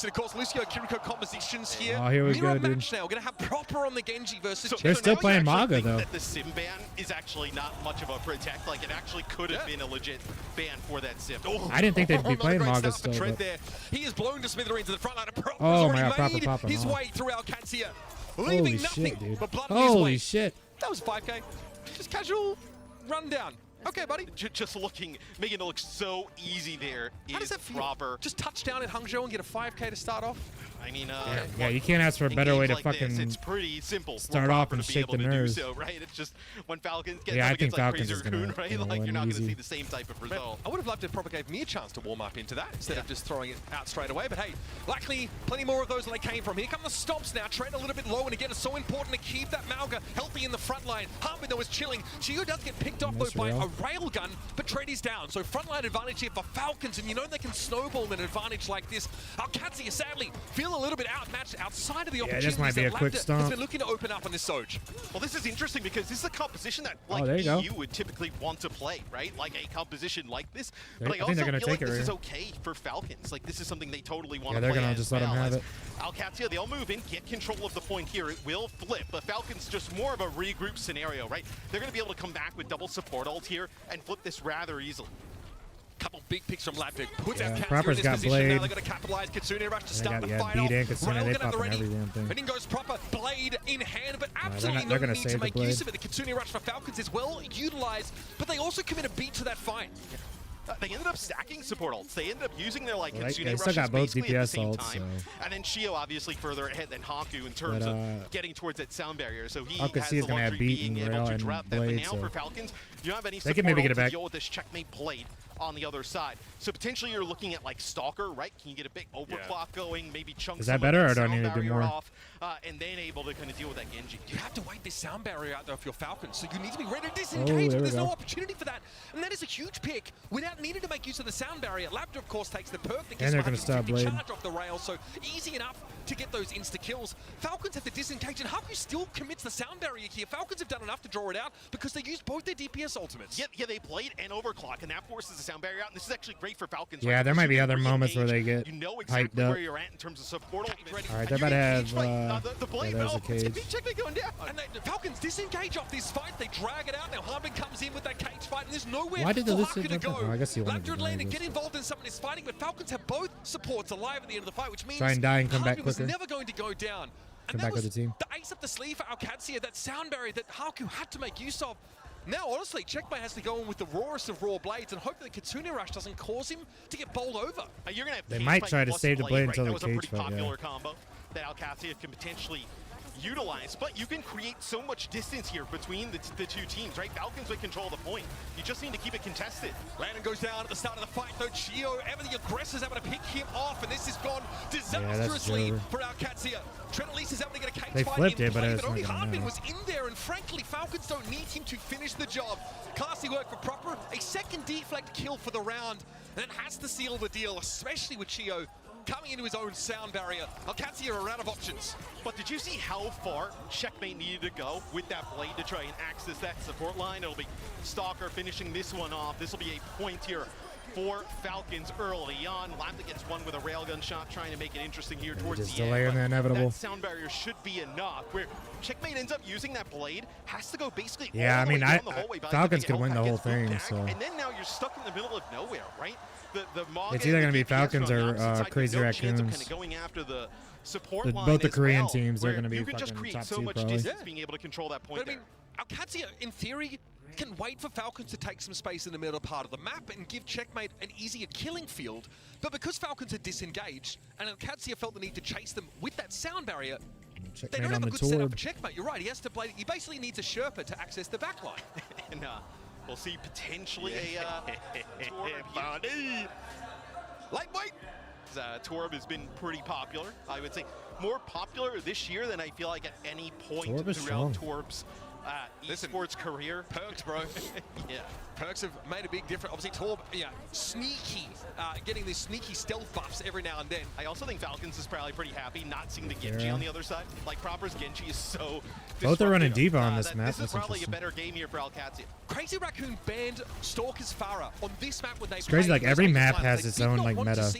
So of course, Lucio Kiriko compositions here. Oh, here we go, dude. Match now. We're gonna have proper on the Genji versus. They're still playing Maga though. That the sim ban is actually not much of a protect. Like it actually could have been a legit ban for that sim. Oh, I didn't think they'd be playing Maga still. But... there. He is blown to smithereens in the front line. Oh my God, made his way through Qadsiah, leaving Holy nothing shit, dude. but blood. Holy shit! That was 5K. Just casual rundown. Okay, buddy. Just making it look so easy there. How does that feel? Proper. Just touch down at Hangzhou and get a 5K to start off? I mean, yeah, you can't ask for a better way to like fucking it's pretty simple. start off and shake the nerves. So, right? It's just when Falcons get I up think against like Falcons Crazy Raccoon, right? Like you're not going to see the same type of result. I would have loved if Proper gave me a chance to warm up into that instead of just throwing it out straight away. But hey, luckily, plenty more of those than they came from. Here come the stomps now. Trend a little bit low, and again, it's so important to keep that Mauga healthy in the front line. Harbin, though, is chilling. Chiyo does get picked off, though, by a railgun, but Trade is down. So frontline advantage here for Falcons, and you know they can snowball an advantage like this. Qadsiah, sadly, feel a little bit outmatched outside of the opportunities. This might be a quick stomp. Has been looking to open up on this Soj. Well, this is interesting because this is a composition that like EU would typically want to play, right? Like a composition like this. But I also feel like this is okay for Falcons. Like this is something they totally want to play. Yeah, they're gonna just let them have it. Qadsiah, they'll move in, get control of the point here. It will flip, but Falcons just more of a regroup scenario, right? They're gonna be able to come back with double support ult here and flip this rather easily. Couple big picks from Laptic. Puts out Proper's got Blade. Now they're going to capitalize. Kitsune rush to start the fight off. Rail they gonna ready. And in goes Proper. Blade in hand, but absolutely no need to make use of it. The Kitsune rush for Falcons is well utilized, but they also commit a beat to that fight. They ended up stacking support ults. They ended up using their like Kitsune they rushes still got both basically at the same DPS time. ults, so. And then Shio obviously further ahead than Haku in terms of getting towards that sound barrier. So he has the luxury being able to drop that. But now for Falcons, you don't have any support ult to deal with this checkmate Blade on the other side. So potentially you're looking at like Stalker, right? Can you get a big overclock going, maybe chunk some better, of or the do I need sound to do barrier more? off, and then able to kind of deal with that Genji. You have to wait this sound barrier out though if you're Falcons, so you need to be ready to disengage, but there's no opportunity for that. And that is a huge pick without needing to make use of the sound barrier. Laptor, of course, takes the perk that gives 150 charge off the rail, so easy enough to get those insta-kills. Falcons have to disengage, and Haku still commits the sound barrier here. Falcons have done enough to draw it out because they used both their DPS ultimates. Yeah, they played and overclock, and that forces the sound barrier out, and this is actually great for Falcons. Yeah, right? there might be other moments where they get you know exactly hyped up. where you're at in terms of support. All right, they're about to have the Blade there's a cage. Checkmate going down. And the Falcons disengage off this fight. They drag it out. Now Harbin comes in with that cage fight, and there's nowhere for Haku to go. I guess he wanted to Laptor get involved in someone is fighting, but Falcons have both supports alive at the end of the fight, which means try and die and come back Haku was quicker. never going to go down. And Come back with the team. The ace up the sleeve for Qadsiah, that sound barrier that Haku had to make use of. Now, honestly, Checkmate has to go in with the rawest of raw blades and hope that the Kitsune rush doesn't cause him to get bowled over. You're gonna have they might try to save the blade until the cage fight. That was a pretty popular combo that Qadsiah can potentially utilize, but you can create so much distance here between the two teams, right? Falcons would control the point. You just need to keep it contested. Landon goes down at the start of the fight, though. Chiyo, ever the aggressor's able to pick him off, and this has gone disastrously for Qadsiah. Trent Elise is able to get a cage they fight flipped in it, play, but only Harbin was in there, and frankly, Falcons don't need him to finish the job. Classy work for Proper, a second deflect kill for the round, and it has to seal the deal, especially with Chiyo coming into his own sound barrier. Qadsiah are out of options. But did you see how far Checkmate needed to go with that blade to try and access that support line? It'll be Stalker finishing this one off. This will be a point here for Falcons early on. Lambda gets one with a railgun shot, trying to make it interesting here towards the end. The inevitable. That sound barrier should be enough. Where Checkmate ends up using that blade, has to go basically all the way down the hallway. Falcons could win the whole thing. So. And then now you're stuck in the middle of nowhere, right? It's either going to be Falcons or Crazy Raccoons. Going after the support line both the Korean teams, they're going to be fucking just create top so two, much probably. Distance being able to control that point. But I mean, Qadsiah, in theory, can wait for Falcons to take some space in the middle part of the map and give Checkmate an easier killing field. But because Falcons are disengaged, and Qadsiah felt the need to chase them with that sound barrier, they don't have a good setup for Checkmate. You're right, he has to play. He basically needs a Sherpa to access the backline. And we'll see potentially a Torb here. Lightweight. Torb has been pretty popular, I would say. More popular this year than I feel like at any point throughout Torb's esports career. Perks, bro. Yeah. Perks have made a big difference. Obviously, Torb, sneaky, getting these sneaky stealth buffs every now and then. I also think Falcons is probably pretty happy not seeing the Genji on the other side. Like, Proper's Genji is so both are running deep on this map. This is probably a better game here for Qadsiah. Crazy Raccoon banned Stalker's Farah on this map when they It's crazy, like every map has its own like meta.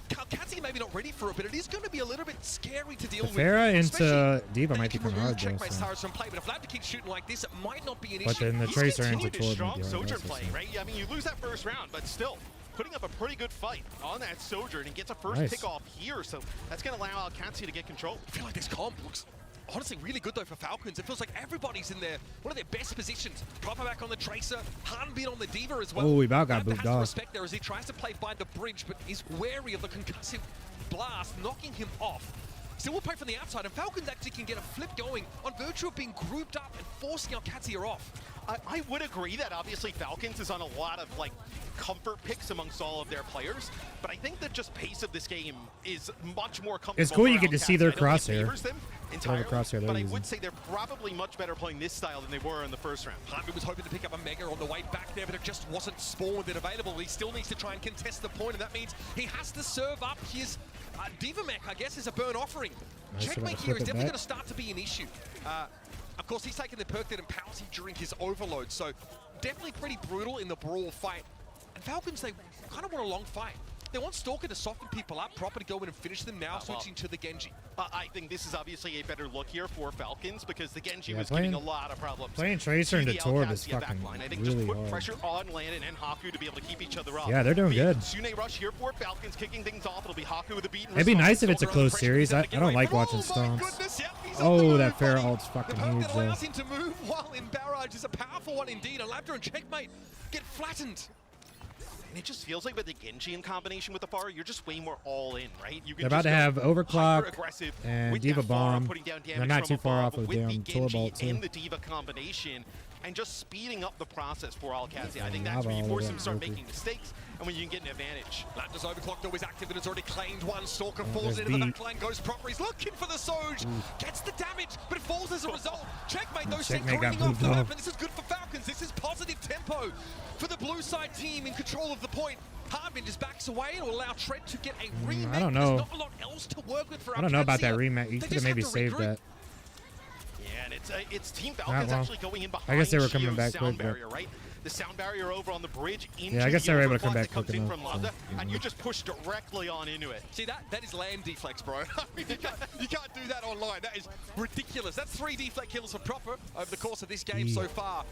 Qadsiah maybe not ready for it, but it is going to be a little bit scary to deal with. Pharah into Diva might be kind of hard, though. From play, but if Lab keeps shooting like this, it might not be an issue. But then the Tracer into Torb strong Sojourn play, right? I mean, you lose that first round, but still putting up a pretty good fight on that Sojourn and gets a first pick off here, so that's going to allow Qadsiah to get control. I feel like this comp looks honestly really good though for Falcons. It feels like everybody's in one of their best positions. Proper back on the Tracer, Hanbin on the Diva as well. Oh, we about got moved off. Respect there as he tries to play by the bridge, but is wary of the concussive blast, knocking him off. Still will play from the outside, and Falcons actually can get a flip going on virtue of being grouped up and forcing Qadsiah off. I would agree that obviously Falcons is on a lot of like comfort picks amongst all of their players, but I think that just pace of this game is much more comfortable. It's cool you get to see their crosshair. But I would say they're probably much better playing this style than they were in the first round. Hanbin was hoping to pick up a Mega on the way back there, but it just wasn't spawned and available. He still needs to try and contest the point, and that means he has to serve up his Diva mech, I guess, is a burn offering. Checkmate here is definitely going to start to be an issue. Of course, he's taken the perk that empowers him during his overload, so definitely pretty brutal in the brawl fight. And Falcons, they kind of want a long fight. They want Stalker to soften people up, proper to go in and finish them now, switching to the Genji. I think this is obviously a better look here for Falcons because the Genji was giving a lot of problems. Playing Tracer into Torb is fucking I think really just put hard. Pressure on Landon and Haku to be able to keep each other up. Yeah, they're doing good. Sune rush here for Falcons, kicking things off. It'll be Haku with a beat. It'd be nice if it's a close series. I don't like watching stomps. Oh, that Pharah ult's fucking huge. The allows him to move while in barrage is a powerful one indeed. And Lapter and Checkmate get flattened. And it just feels like with the Genji in combination with the Pharah, you're just way more all in, right? You can They're about to have Overclock and Diva Bomb. They're not too far off of the Torb ult too. In the Diva combination, and just speeding up the process for Qadsiah. I think that's when you force him to start making mistakes and when you can get an advantage. Lapter's Overclock though is active and has already claimed one. Stalker falls into the backline, goes proper. He's looking for the Soj, gets the damage, but it falls as a result. Checkmate though, sent Corning off the map, and this is good for Falcons. This is positive tempo for the blue side team in control of the point. Hanbin just backs away and will allow Tread to get a remake. I don't know. There's not a lot else to work with for I don't know about that remake. You could have maybe saved that. Yeah, and it's Team Falcons actually going in behind. I guess they were coming back quick, barrier, right? The sound barrier over on the bridge into I guess they were able to come back quick enough. And you just push directly on into it. See, that is land deflex, bro. I mean, you can't do that online. That is ridiculous. That's 3 deflect kills for proper over the course of this game so far.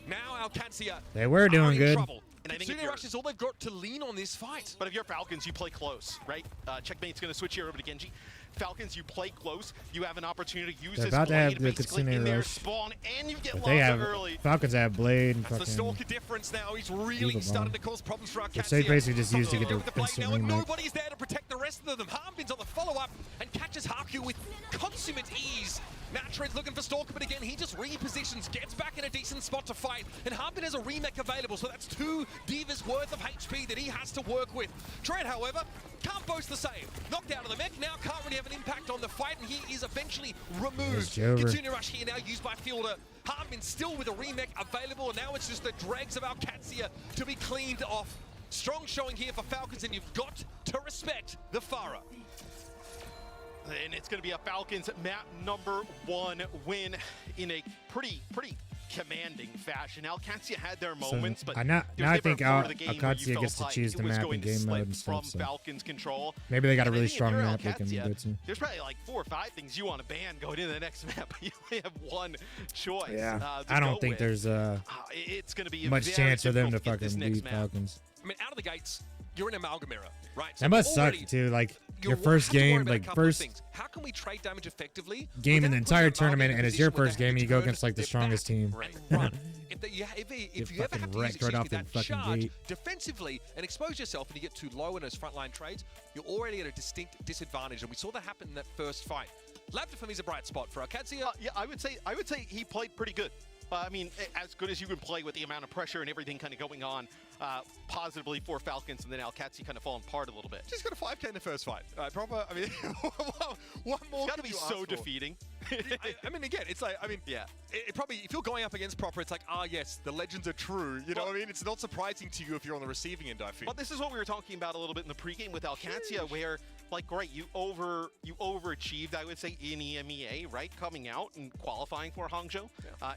Now Qadsiah, they were doing good. Trouble. And I think Sune Rush is all they've got to lean on this fight. But if you're Falcons, you play close, right? Checkmate's going to switch here over to Genji. Falcons, you play close. You have an opportunity to use this blade to basically in their spawn, and you get lost early. Falcons have blade. And that's the Stalker difference now. He's really starting to cause problems for Qadsiah. They basically just used to get the now, and nobody's there to protect the rest of them. Hanbin's on the follow-up and catches Haku with consummate ease. Now Tread's looking for Stalker, but again, he just repositions, gets back in a decent spot to fight, and Hanbin has a remake available, so that's 2 Divas worth of HP that he has to work with. Tread, however, can't boast the same. Knocked out of the mech, now can't really have an impact on the fight, and he is eventually removed. Qadsiah Rush here now used by Fielder. Hanbin still with a remake available, and now it's just the dregs of Qadsiah to be cleaned off. Strong showing here for Falcons, and you've got to respect the Pharah. And it's going to be a Falcons map #1 win in a pretty commanding fashion. Qadsiah had their moments, but now I think Qadsiah gets to choose the map in game mode and stuff. From Falcons control. Maybe they got a really strong map they can go to. There's probably like 4 or 5 things you want to ban going into the next map. You only have one choice. Yeah, I don't think there's it's going to be much chance for them to fucking beat Falcons. I mean, out of the gates, you're in an amalgam era, right? So that must suck too. Like your first game, like first how can we trade damage effectively game in the entire tournament, and it's your first game, and you go against like the strongest team. If you ever have to use right off the fucking charge gate defensively and expose yourself, and you get too low in those frontline trades, you're already at a distinct disadvantage, and we saw that happen in that first fight. Lapter for me is a bright spot for Qadsiah. Yeah, I would say he played pretty good. I mean, as good as you can play with the amount of pressure and everything kind of going on positively for Falcons, and then Qadsiah kind of falling apart a little bit. Just got a 5K in the first fight. Proper, I mean, what more? It's got to be so defeating. I mean, again, it's like, I mean, yeah. It probably, if you're going up against Proper, it's like, yes, the legends are true. You know what I mean? It's not surprising to you if you're on the receiving end, I feel. But this is what we were talking about a little bit in the pregame with Qadsiah, where, like, great, you overachieved, I would say, in EMEA, right? Coming out and qualifying for Hangzhou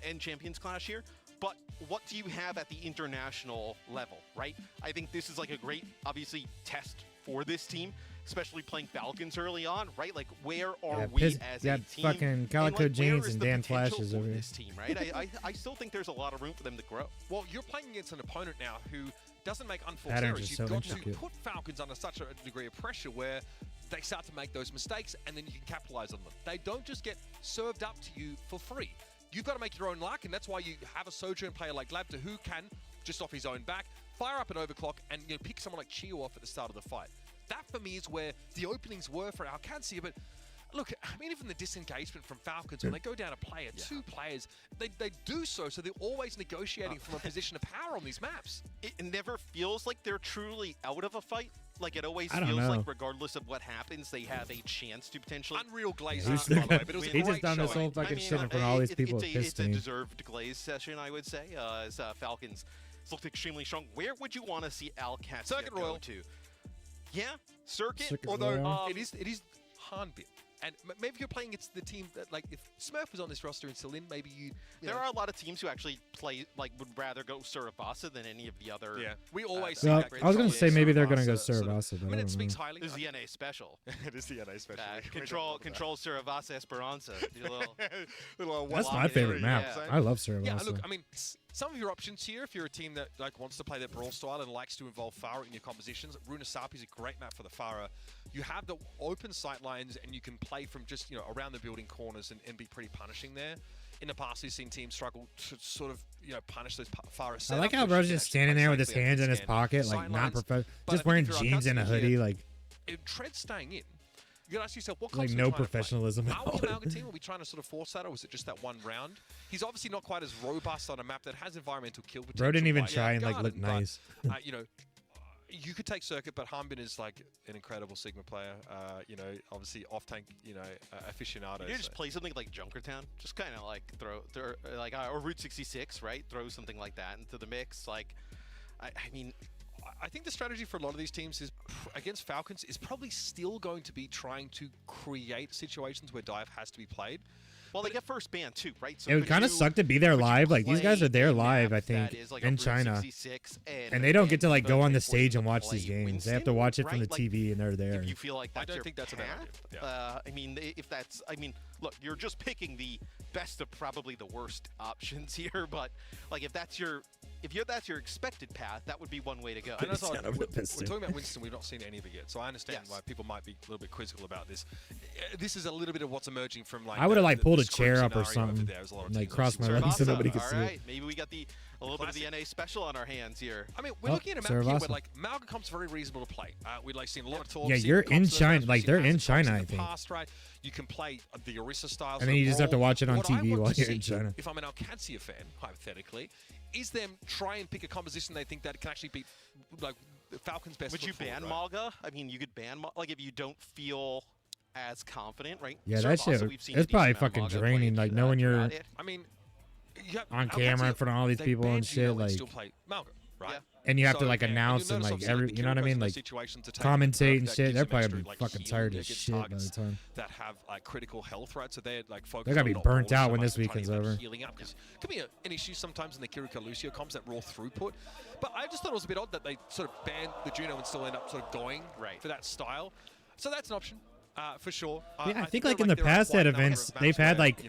and Champions Clash here. But what do you have at the international level, right? I think this is like a great, obviously, test for this team. especially playing Falcons early on, right? Like, where are we as a team? Fucking Calico Jeans and Dan Flashes over this team, right? I still think there's a lot of room for them to grow. Well, you're playing against an opponent now who doesn't make unforced Patterns errors. You've got to put Falcons under such a degree of pressure where they start to make those mistakes, and then you can capitalize on them. They don't just get served up to you for free. You've got to make your own luck, and that's why you have a Sojourn player like Labda who can, just off his own back, fire up an overclock and pick someone like Chio off at the start of the fight. That, for me, is where the openings were for Qadsiah, but look, I mean, even the disengagement from Falcons, when they go down a player, 2 players, they do so they're always negotiating from a position of power on these maps. It never feels like they're truly out of a fight. Like, it always feels like regardless of what happens, they have a chance to potentially... Unreal glaze, by the way, but it was a great just done this whole fucking shit in front of all these people. It's a deserved glaze session, I would say, as Falcons looked extremely strong. Where would you want to see Qadsiah go to? Yeah, Circuit although it is Hanbin. And maybe you're playing against the team that, like, if Smurf was on this roster and still in, maybe you there are a lot of teams who actually play, like, would rather go Surabasa than any of the other. Yeah, we always see that. I was going to say maybe they're going to go Surabasa, but I mean, it speaks highly. This is the NA special. It is the NA special. Control Surabasa Esperanza. That's my favorite map. I love Surabasa. Yeah, look, I mean, some of your options here, if you're a team that wants to play that brawl style and likes to involve Farah in your compositions, Runa Sapi is a great map for the Farah. You have the open sight lines, and you can play from just around the building corners and be pretty punishing there. In the past, we've seen teams struggle to sort of punish those Farah setups. I like how Bro's just standing there with his hands in his pocket, like not professional, just wearing jeans and a hoodie, like. Tread staying in. You gotta ask yourself, what like no professionalism at all. Are we a Malga team? Are we trying to sort of force that, or was it just that one round? He's obviously not quite as robust on a map that has environmental kill potential. Bro didn't even try and like look nice. You could take Circuit, but Hanbin is like an incredible Sigma player. Obviously off-tank, aficionado. You just play something like Junkertown, just kind of like throw like or Route 66, right? Throw something like that into the mix. Like, I mean. I think the strategy for a lot of these teams is against Falcons is probably still going to be trying to create situations where dive has to be played. Well, they get first ban too, right? So it would kind of suck to be there live. Like, these guys are there live, I think, like in China. And they don't get to, like, go on the stage and watch these games. They have to watch it from the TV, and they're there. If you feel like that's I don't think that's a bad idea. I mean, if that's... I mean, look, you're just picking the best of probably the worst options here, but, like, if that's your expected path, that would be one way to go. We're talking about Winston. We've not seen any of it yet, so I understand why people might be a little bit quizzical about this. This is a little bit of what's emerging from, like, I would have like pulled a chair up or something, like cross my legs so nobody could see it. Maybe we got a little bit of the NA special on our hands here. I mean, we're looking at a map here where, like, Malga Comp's very reasonable to play. We've like seen a lot of talks. Yeah, you're in China, like they're in China, I think. Right? You can play the Orisa style, and then you just have to watch it on TV while you're in China. If I'm an Qadsiah fan, hypothetically, is them try and pick a composition they think that can actually beat, like, Falcons' best. Would you ban Malga? I mean, you could ban like if you don't feel as confident, right? Yeah, that shit. It's probably fucking draining, like knowing you're. I mean, on camera in front of all these people and shit, like. Still play Malga, right? And you have to like announce and like every, you know what I mean, like commentate and shit. They're probably fucking tired as shit by the time. That have like critical health, right? So they're like focused. They're gonna be burnt out when this weekend's over. Healing up, because it could be an issue sometimes in the Kiriko Lucio comps, that raw throughput. But I just thought it was a bit odd that they sort of banned the Juno and still end up sort of going for that style. So that's an option. For sure. Yeah, I think like in the past at events, they've had like,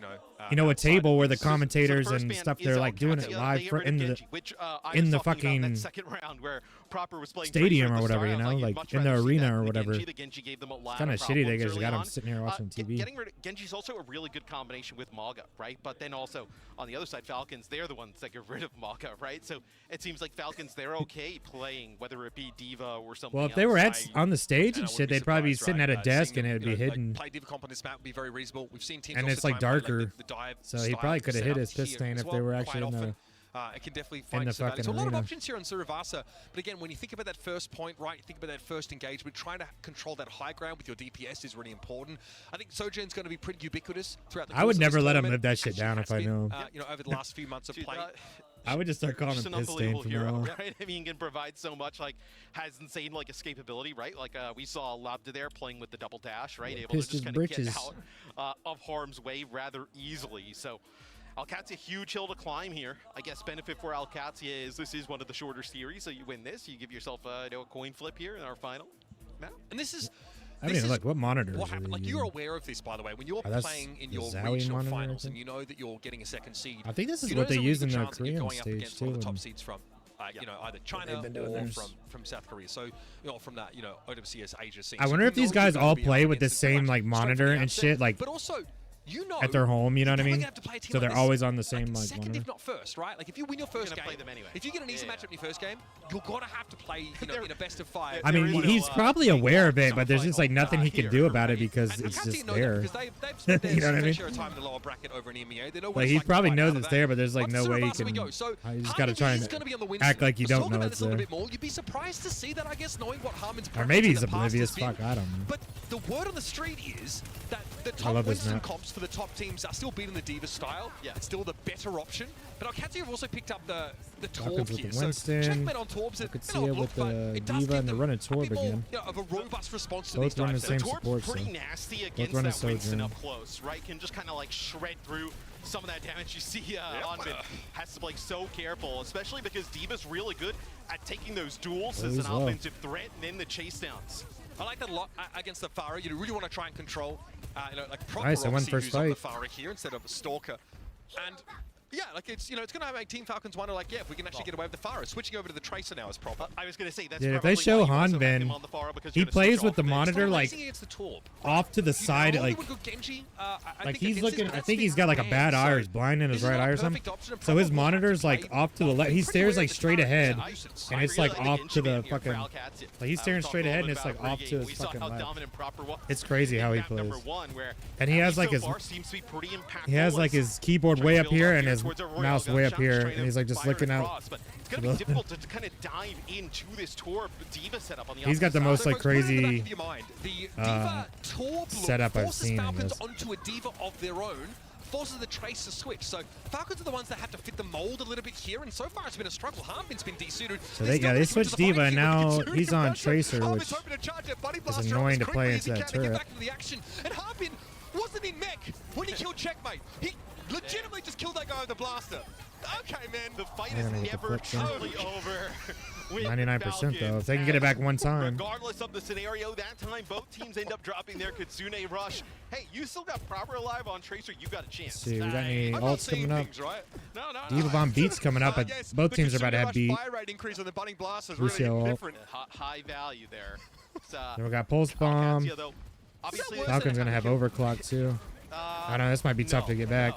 a table where the commentators and stuff, they're like doing it live in the fucking second round where Proper was playing stadium or whatever, like in the arena or whatever. Kind of shitty they just got him sitting here watching TV. Getting rid of Genji's also a really good combination with Malga, right? But then also on the other side, Falcons, they're the ones that get rid of Malga, right? So it seems like Falcons, they're okay playing, whether it be Diva or something else. Well, if they were on the stage and shit, they'd probably be sitting at a desk and it would be hidden. Play Diva comp on this map would be very reasonable. We've seen teams and it's like darker, so he probably could have hit his fist stain if they were actually in the. It can definitely find some value. So a lot of options here on Surabasa. But again, when you think about that first point, right, you think about that first engagement, trying to control that high ground with your DPS is really important. I think Sojourn's going to be pretty ubiquitous throughout the course I would never let him live that shit down if I knew him. Over the last few months of play. I would just start calling him piss stain from now on. Right? I mean, he can provide so much, like, has insane, like, escapability, right? Like, we saw Labda there playing with the double dash, right? Able to just kind of get out of harm's way rather easily. So, Qadsiah, huge hill to climb here. I guess benefit for Qadsiah is this is one of the shorter series, so you win this, you give yourself a coin flip here in our final. And this is I mean, look, what monitors what happened. Like, you're using? aware of this, by the way, when you're that's playing in the your Zowie regional monitor, finals and you know that you're getting a second seed. I think this is you what know they there's a use in really the good chance that you're Korean going up stage against one of too. the top seeds from, you know, either China or from South Korea. So, you know, from that, you know, OWCS Asia scene. I wonder if these guys all play with the same like monitor and shit, like but also, you know, at their home. You know what I you're mean? gonna have to play a team So like they're this, always on the same like like second, monitor. if not first, right? Like if you win your first game, play them anyway. if you get an easy matchup in your first game, you're gonna have to play, you know, in a best of 5. I mean, he's probably aware of it, but there's just like nothing he can do about it because And it's just know there. that because they've spent You know what I their mean? share of time in the lower bracket over in EMEA. They know what Like it's he like to probably fight knows out it's of there, that. but there's like On no to way he Surabasa we can. go. So You just gotta Harmon try is and gonna be on the win act streak. like you Let's don't talk know about it's this a little there. bit more. You'd be surprised to see that, I guess, knowing what Harmon's Or maybe he's preference in the past oblivious. has been. Fuck, I don't know. But the word on the street is that the I top love this Winston map. comps for the top teams are still beating the Diva style. Yeah. It's still the better option. But Qadsiah have also picked up the Falcons Torb with here. the So Winston. checkmate on Torbs. Qadsiah with the Diva, and they're running Torb again. You know, of a robust response to Both these running the dives. same Torb's support, so pretty nasty against running that Winston Sojourn. up close, right? Can just kind of like shred through some of that damage. You see Onbin has to play so careful, especially because Diva's really good at taking those duels as an low. offensive threat and then the chase downs. I like that a lot against the Pharah. You really want to try and control, you know, like proper Nice, I won Roxy first who's on the fight. Pharah here instead of a Stalker. And yeah, like it's, you know, it's going to make Team Falcons wonder, like, yeah, if we can actually get away with the Pharah. Switching over to the Tracer now is proper. I was going to say, that's Yeah, if probably they show why you also have him Hanbin, on the Pharah, because he you're gonna plays switch with off the this. monitor like Racing against the Torb. off to the side, like he's looking. I think he's got like a bad eye or he's blind in his right eye or something. So his monitor's like off to the left. He stares like straight ahead, and it's like off to the fucking. Like he's staring straight ahead, and it's like off to his fucking left. It's crazy how he plays. And he has like his. He has like his keyboard way up here and his mouse way up here, and he's like just looking out. It's going to be difficult to kind of dive into this Torb Diva setup on the He's got the most like crazy setup setup I've seen, I Falcons guess. onto a Diva of their own, forces the Tracer switch. So Falcons are the ones that have to fit the mold a little bit here, and so far it's been a struggle. Harmon's been desuited. So they switched Diva, and now he's on Tracer, which is annoying to play into that turret. And Harbin wasn't in mech when he killed Checkmate. He legitimately just killed that guy with the blaster. Okay, man. The fight is never truly over. 99% though. If they can get it back one time. Regardless of the scenario, that time both teams end up dropping their Kitsune rush. Hey, you still got proper alive on Tracer. You got a chance. See, we got any ults coming up? Right? No. Diva Bomb beats coming up, but Yes, both teams are about to have beat. Fire rate increase on the bunning blast is Lucio really ult. different. High value there. Then we got Pulse Bomb. Qadsiah, though, obviously, Falcon's gonna have Overclock too. I don't know. This might be tough to get back.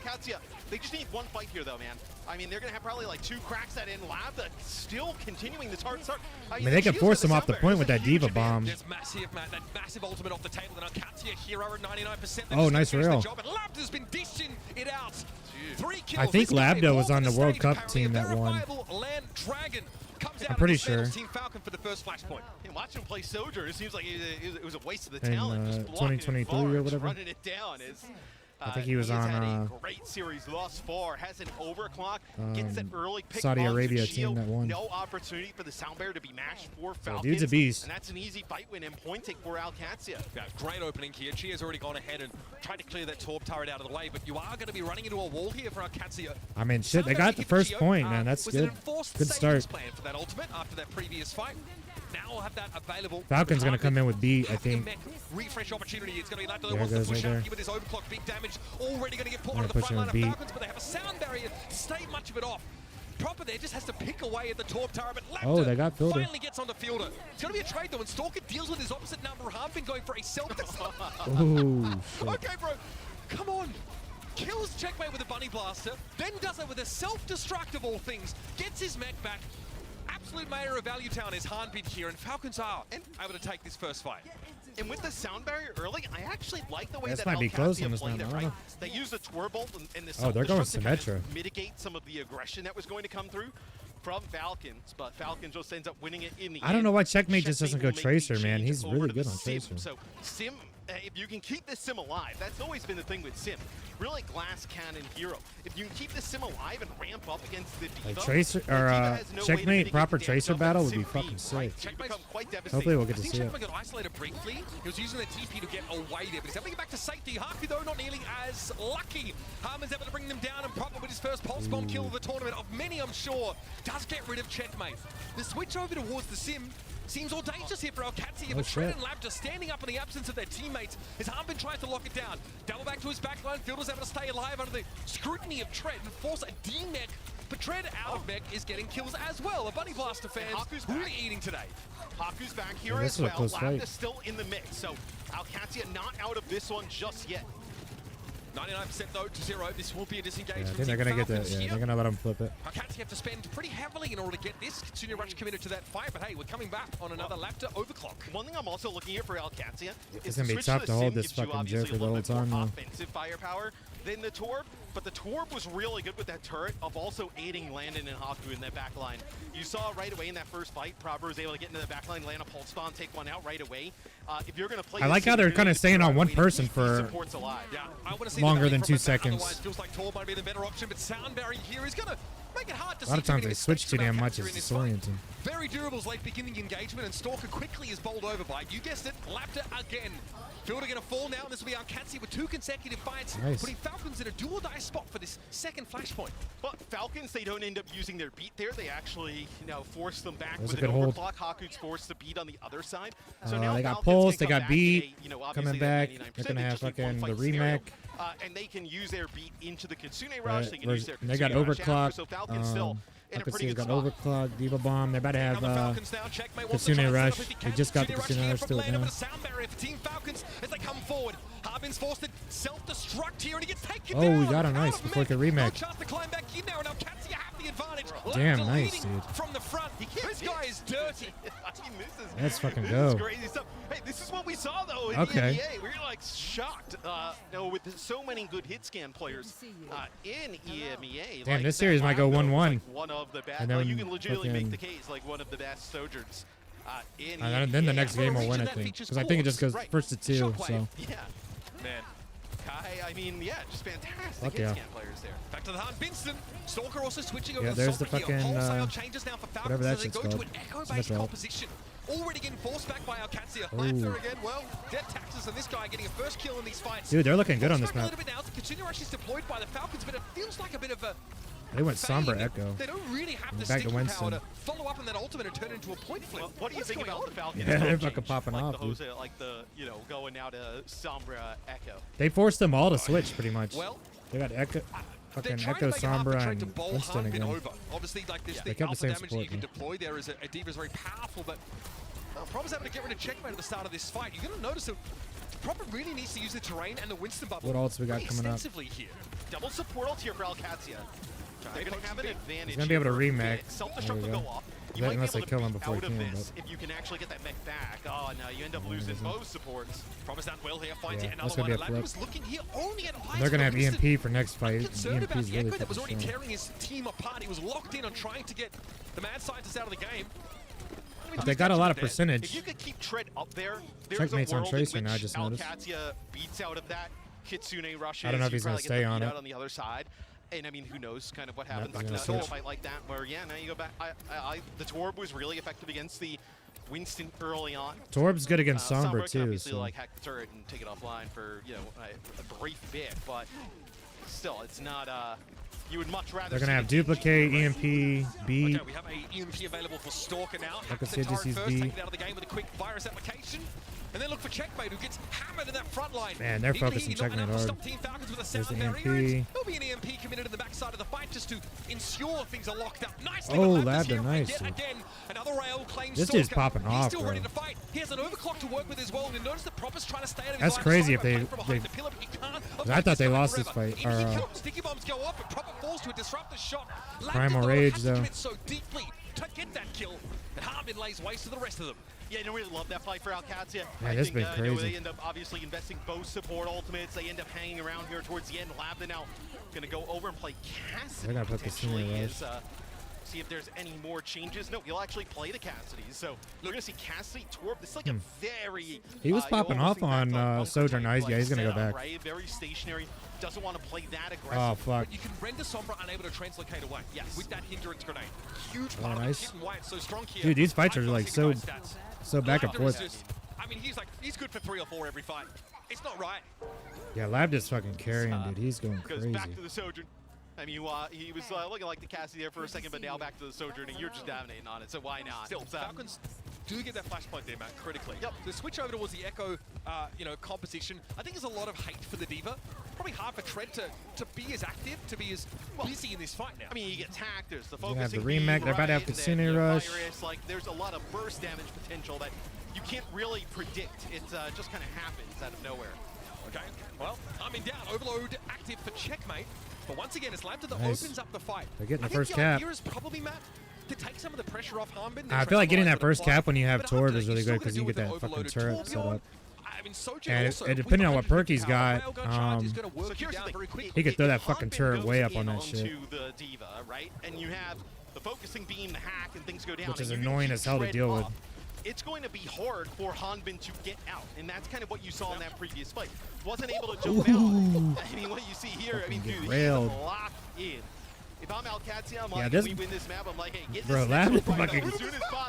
Qadsiah, they just need one fight here, though, man. I mean, they're going to have probably like 2 cracks at in lab that still continuing this hard start. I mean, they can force him off the point with that Diva Bomb. There's massive, man. That massive ultimate off the table. And Qadsiah here are at 99%. Oh, nice rail. Labd has been dishing it out. 3 kills. I think This guy Labdo was walked on the World stage, Cup apparently team a that won. verifiable Land Dragon comes out I'm pretty of the finals, sure. Team Falcon for the first flashpoint. And watch him play Sojourn. It seems like it was a waste of the In, talent. Just blocking 2023 or forward, whatever. running it down is. I think he was has on, had a great series thus far. Has an overclock. Gets that early pick. Saudi onto Arabia Geo. team that won. No opportunity for the Sound Bear to be matched for Falcons. dude's a beast. And that's an easy fight win and point take for Qadsiah. Yeah, great opening here. Chia's already gone ahead and tried to clear that Torb turret out of the way, but you are going to be running into a wall here for Qadsiah. I mean, shit, they got the first point, man. That's good. Good start. Plan for that ultimate after that previous fight. Now we'll have that available. Falcon's gonna come in with beat, I think. Refresh opportunity. It's going to be Labdo There wants to goes push right out there. here with his overclock. Big damage already going to get put They're on the pushing front line of with beat. Falcons, but they have a sound barrier to stave much of it off. Proper there just has to pick away at the Torb turret, but Labdo Oh, they got Fielder. finally gets onto Fielder. It's going to be a trade though, and Stalker deals with his opposite number. Harmon going for a self-destruct. Ooh, shit. Okay, bro, come on. Kills Checkmate with a bunny blaster, then does it with a self-destruct of all things. Gets his mech back. Absolute mayor of Value Town is Hanbin here, and Falcons are able to take this first fight. And with the sound barrier early, I actually like the way This that might be close Qadsiah on this played one, it, I don't right? know. They used the Twerbolt and the Oh, they're going self-destruct to kind Symmetra. of mitigate some of the aggression that was going to come through from Falcons, but Falcons just ends up winning it in the end. I don't know why Checkmate just doesn't go will make the Tracer, man. change He's over really to good the on Sim. Tracer. So Sim, if you can keep this Sim alive, that's always been the thing with Sim. Really glass cannon hero. If you can keep this Sim alive and ramp up against the Diva, Like Tracer the or Diva has no way to Checkmate mitigate proper the Tracer damage battle of would be Sim fucking being, sick. right? You become quite devastating. Hopefully we'll get I to think see it. Checkmate got isolated briefly. He was using the TP to get away there, but he's able to get back to safety. Harpy, though, not nearly as lucky. Harmon's able to bring them down, and Proper with his first Pulse Bomb kill of the tournament, of many, I'm sure, does get rid of Checkmate. The switch over towards the Sim seems audacious here for Qadsiah, but Tread and Lab just standing up in the absence of their teammates. His Harbin tries to lock it down. Double back to his backline. Fielder's able to stay alive under the scrutiny of Tread and force a D-mech. But Tread out of mech is getting kills as well. The Bunny Blaster fans really eating today. Haku's back here as well. Lab is still in the mix, so Qadsiah not out of this one just yet. 99% though to 0. This will be a disengagement. I think they're gonna get that. Yeah, they're gonna let him flip it. Qadsiah have to spend pretty heavily in order to get this. Qadsiah Rush committed to that fight, but hey, we're coming back on another lap to overclock. One thing I'm also looking at for Qadsiah is gonna be tough to hold this fucking Joe for the whole time. Offensive firepower than the Torb, but the Torb was really good with that turret of also aiding Landon and Haku in that back line. You saw right away in that first fight, Prober was able to get into the back line, land a pulse spawn, take one out right away. If you're gonna play, I like how they're kind of staying on one person for longer than 2 seconds. Otherwise, feels like Torb might be the better option, but Soundberry here is gonna make it hard to see. A lot of times they switch too damn much as disorienting. Very durable's late beginning engagement, and Stalker quickly is bowled over by, you guessed it, Lapta again. Fielder gonna fall now, and this will be Qadsiah with 2 consecutive fights, putting Falcons in a dual-die spot for this second flashpoint. But Falcons, they don't end up using their beat there. They actually, force them back with an overclock. Haku's forced to beat on the other side. So now they got pulse, they got beat, coming back. They're gonna have fucking the remake. And they can use their beat into the Kitsune Rush. They can use their they got overclock. So Falcons still in a pretty good got spot. overclock, Diva Bomb. They're about to have Kitsune Rush. They just got the Kitsune Rush to it now. Team Falcons as they come forward. Harbin's forced to self-destruct here, and he gets taken down. Oh, we got a nice before the remake. Chance to climb back in now, and now Qadsiah have the advantage. Damn, nice, dude. From the front, this guy is dirty. Let's fucking go. Crazy stuff. Hey, this is what we saw though in the EMEA. We were like shocked. With so many good hit scan players in EMEA. Damn, this series might go 1-1. Like one of the best. You can legitimately make the case like one of the best Sojourns. And then the next game will win, I think, because I think it just goes first to 2. So. Yeah, man. I mean, yeah, just fantastic hit scan players there. Back to the hunt, Vincent. Stalker also switching over. Yeah, there's the fucking changes now for Falcons, whatever that so shit's they go called. to an echo-based composition. Already getting forced back by Qadsiah. Lapta again, well, death taxes, and this guy getting a first kill in these fights. Dude, they're looking good on this map. A little bit now. The Kitsune Rush is deployed by the Falcons, but it feels like a bit of a They went Sombra Echo. They don't really have the sticking power to follow up on that ultimate and turn it into a point flip. Well, what do you think about the Falcons? Yeah, they're fucking popping like off. Going now to Sombra Echo. They forced them all to switch pretty much. Well, they got Echo, fucking Echo Sombra and Winston again. Obviously, like this, they the kept the same damage that you can support. deploy there is a D.Va is very powerful, but Prober's able to get rid of checkmate at the start of this fight. You're gonna notice that Prober really needs to use the terrain and the Winston bubble. What ults we got coming up? Here. Double support ult here for Qadsiah. They're going to have an advantage. He's going to be able to remake. Self-destruct will go off. You might unless be they able kill to him beat before out he of can. this if you can actually get that mech back. Oh, no, you end up losing both supports. Prober's done well here. Finds yet that's another going one. to be a was looking here only at They're going to have EMP for next fight. Concerned about EMP's the really Echo that was already strong. tearing his team apart. He was locked in on trying to get the mad scientists out of the game. They got a lot of percentage. If you could keep Tread up there, Checkmate's on Tracer now, I just noticed. Qadsiah beats out of that. Kitsune rushes. I don't know if he's going to stay on it. On the other side. And I mean, who knows kind of what happens in in a fight like that where, yeah, now you go back. The Torb was really effective against the Winston early on. Torb's good against Sombra too. Obviously, like hack the turret and take it offline for a brief bit, but still, it's not. You would much rather. They're gonna have duplicate, EMP, B. Okay, we have a EMP available for Stalker now. I can see just use first, B. taken out of the game with a quick virus application. And then look for Checkmate, who gets hammered in that front line. Man, they're focusing Checkmate hard. There's an EMP. There'll be an EMP committed in the backside of the fight just to ensure things are locked up. Nicely, Labda, nice. Again, another rail claims this dude's popping off, He's still bro. ready to fight. He has an overclock to work with as well. And notice that Prober's trying to stay out of his That's line crazy of if I thought they lost this fight. Sticky bombs go off, but Prober falls to a disruptor shot. Primal Rage, though. So deeply to get that kill, and Harbin lays waste to the rest of them. Yeah, I don't really love that fight for Qadsiah. Man, this has been crazy. They end up obviously investing both support ultimates. They end up hanging around here towards the end. Labda now going to go over and play Cassidy. They're going to put Cassidy see if there's any more changes. No, he'll actually play the Cassidy. So we're going to see Cassidy, Torb. This is like a very... He was popping off on Sojourn. Yeah, he's going to go back. Right? Very stationary. Doesn't want to play that aggressive. Oh, fuck. But you can render Sombra unable to translocate away. Yes. With that hindrance grenade. Huge part of it. Why it's so strong here. Dude, these fights are like so back and forth. I mean, he's good for 3 or 4 every fight. It's not right. Yeah, Lab is fucking carrying, dude. He's going crazy. Back to the Sojourn. I mean, he was looking like the Cassidy there for a second, but now back to the Sojourn, and you're just dominating on it, so why not? Still, Falcons do get that flashpoint there, Matt, critically. Yep. The switch over towards the Echo, composition, I think there's a lot of hate for the Diva. Probably hard for Tread to be as active, to be as busy in this fight now. I mean, he gets hacked, there's the You focusing have the remake, they're about to have Qadsiah rush. Virus, like, there's a lot of burst damage potential that you can't really predict. It just kind of happens out of nowhere. Okay, well, Harbin down, Overload active for checkmate. But once again, it's Lambda that opens up the fight. They're getting the first cap. cap. Here is probably, Matt, to take some of the pressure off Harbin. I feel like getting that first cap when you have Torb is really good because you get that fucking turret set up. And depending on what perk he's got, he could throw that fucking turret way up on that shit. The Diva, right? And you have the focusing beam, the hack, and things go down. Which is annoying as hell to deal with. It's going to be hard for Hanbin to get out, and that's kind of what you saw in that previous fight. Wasn't able to jump out. I mean, what you see here, I mean, dude, he's locked in. If I'm Qadsiah, I'm like, we win this map, I'm like, hey, get this next fucking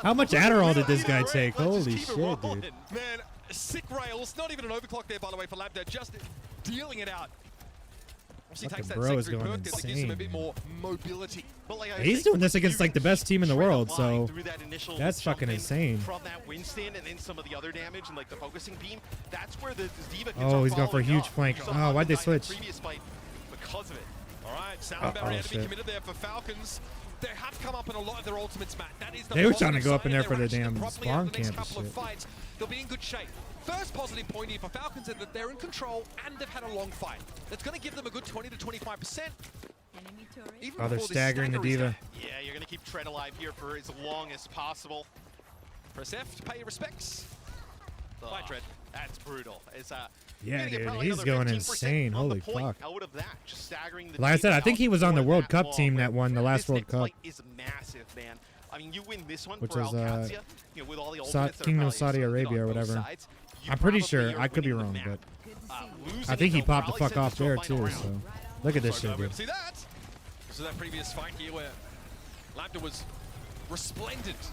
how much Adderall did this guy take? Holy shit, dude. Man, sick rails. Not even an overclock there, by the way, for Lambda. Just dealing it out. He takes that bro is secondary going perk that gives him a bit more mobility. But like he's doing this against like the best team in the world, so that's fucking insane. From that Winston and then some of the other damage and like the focusing beam, that's where the Diva can he's going for a huge flank. Oh, why'd they switch? Because of it. All right, sound barrier to be committed there for Falcons. They have come up in a lot of their ultimates, Matt. That is the they were trying to go up in there for the damn spawn camp and shit. Fights, they'll be in good shape. First positive point here for Falcons is that they're in control and they've had a long fight. That's going to give them a good 20 to 25%. Oh, they're staggering the Diva. Yeah, you're going to keep Tread alive here for as long as possible. Press F to pay your respects. Bye, Tread. That's brutal. It's yeah, dude, he's going insane. Holy fuck. Out of that, just staggering the like I said, I think he was on the World Cup team that won the last World Cup. Is massive, man. I mean, you win this one which for is Qadsiah, with all the Kingdom of Saudi Arabia or whatever. I'm pretty sure. I could be wrong, but I think he popped the fuck off there too. So look at this shit, dude. See that? This is that previous fight here where Lambda was resplendent.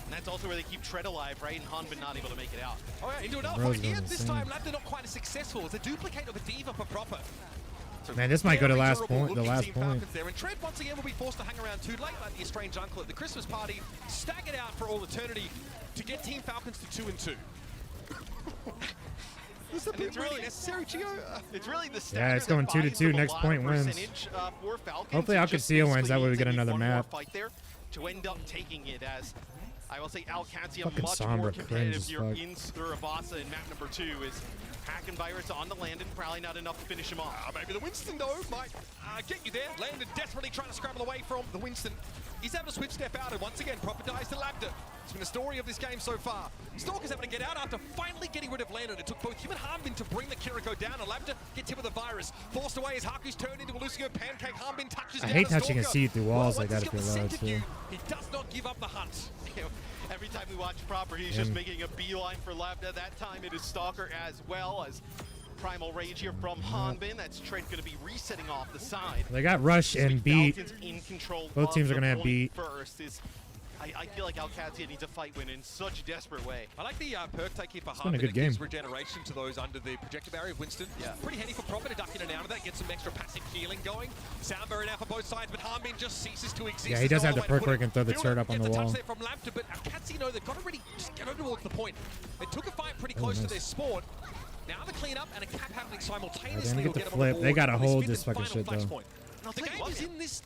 And that's also where they keep Tread alive, right? And Hanbin not able to make it out. Oh yeah, into another fight here. This time Lambda not quite as successful. It's a duplicate of a Diva for Proper. So man, this might go to last point. The last point. There. And Tread once again will be forced to hang around too late like the estranged uncle at the Christmas party. Staggered out for all eternity to get Team Falcons to 2-2. Is that really necessary, Gio? It's really the yeah, it's going 2-2. Next point wins. Hopefully, Qadsiah wins. That way, we get another map. Fight there to end up taking it as I will say Qadsiah fucking much Sombra more competitive here fuck. in Surabasa in map number 2 is hack and virus on the Landon, probably not enough to finish him off. Maybe the Winston though might get you there. Landon desperately trying to scramble away from the Winston. He's able to switch step out and once again Proper dies to Lambda. It's been the story of this game so far. Stalker's able to get out after finally getting rid of Landon. It took both him and Harbin to bring the Kiriko down, and Lambda gets hit with a virus. Forced away as Haku's turned into a Lucio pancake. Harbin touches down. I hate how you can see through walls like that if you're allowed to. He does not give up the hunt. Every time we watch Proper, he's just making a beeline for Lambda. That time it is Stalker as well as Primal Rage here from Hanbin. That's Tread going to be resetting off the side. They got Rush and Beat. Both teams are going to have Beat. First is, I feel like Qadsiah needs a fight win in such a desperate way. I like the perk take here for Hanbin. It gives regeneration to those under the projector barrier of Winston. Yeah. Pretty handy for Proper to duck in and out of that, get some extra passive healing going. Sound barrier now for both sides, but Hanbin just ceases to exist. Yeah, he does have the perk where he can throw the turret up on the wall. From Lambda, but Qadsiah know they've got to really just get over towards the point. They took a fight pretty close to their spawn. Now the cleanup and a cap happening simultaneously. They get the flip. They gotta hold this fucking shit though. The game is in this.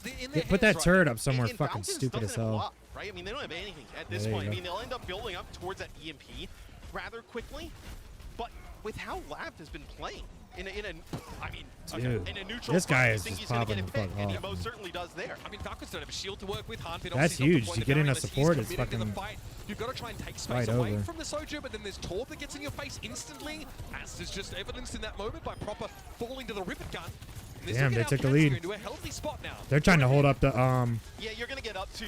Put that turret up somewhere fucking stupid as hell. Right? I mean, they don't have anything at this point. I mean, they'll end up building up towards that EMP rather quickly. But with how Lab has been playing in a neutral this guy is just just popping the fuck off. And he most certainly does there. I mean, Falcons don't have a shield to work with. That's huge. To get in a support is fucking You've got to try and take space away from the Soju, but then there's Torb that gets in your face instantly, as there's just evidence in that moment by Proper falling to the rivet gun. Damn, they took the lead. Into a healthy spot now. They're trying to hold up the Yeah, you're gonna get up to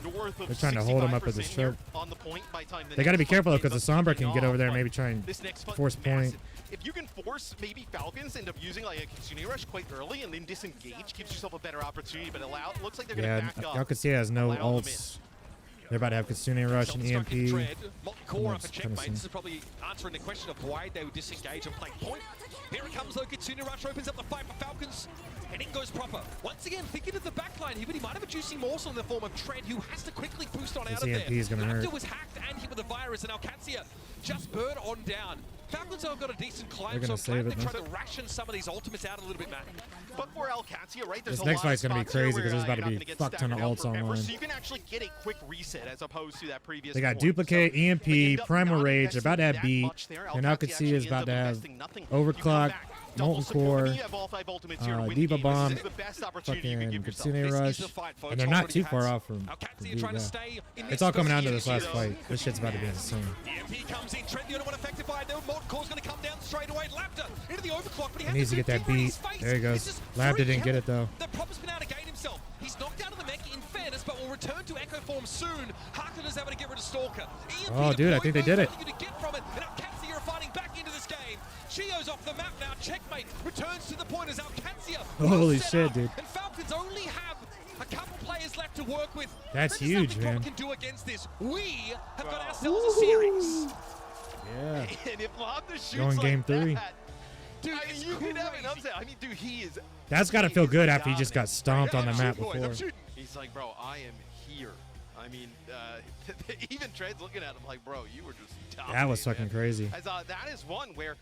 north of. They're trying to hold him up at the strip. On the point by time they got to be careful though, because the Sombra can get over there and maybe try and force point. If you can force maybe Falcons end up using like a Qadsiah rush quite early and then disengage, gives yourself a better opportunity. But looks like they're gonna back up. Y'all can see it has no ults. They're about to have Qadsiah rush and EMP. Core up a checkmate. This is probably answering the question of why they would disengage and play point. Here it comes though. Qadsiah rush opens up the fight for Falcons. And in goes Proper. Once again, thinking of the backline here, but he might have a juicy morsel in the form of Tread, who has to quickly boost on out of there. Raptor was hacked and hit with the virus, and now Qadsiah just burn on down. Falcons have got a decent climb, so they're trying to ration some of these ultimates out a little bit, Matt. But for Qadsiah, right, there's this next fight's going to be crazy because there's about to be a fuck ton of ults online. So you can actually get a quick reset as opposed to that previous. They got Duplicate, EMP, Primal Rage, they're about to have Beat, and now Qadsiah is about to have Overclock, Molten Core, Diva Bomb, fucking Qadsiah Rush, and they're not too far off from Beat, yeah. It's all coming down to this last fight. This shit's about to be insane. EMP comes in, Trent the only one affected by it. Molten Core's going to come down straight away. Raptor into the overclock, but he needs to get that beat. There he goes. Raptor didn't get it though. The Proper's been able to gain himself. He's knocked out of the mech in fairness, but will return to Echo form soon. Harkin is able to get rid of Stalker. Oh, dude, I think they did it. Qadsiah are fighting back into this game. Chio's off the map now. Checkmate returns to the point as Qadsiah. Holy shit, dude. And Falcons only have a couple players left to work with. That's huge, man. Can do against this. We have got ourselves a series. Yeah. And if Lobster shoots going game 3. Dude, I mean, you could have an upset. I mean, dude, he is. That's got to feel good after he just got stomped on the map before. He's like, bro, I am here. I mean, even Tread's looking at him like, bro, you were just dominating. That was fucking crazy. As, that is one where,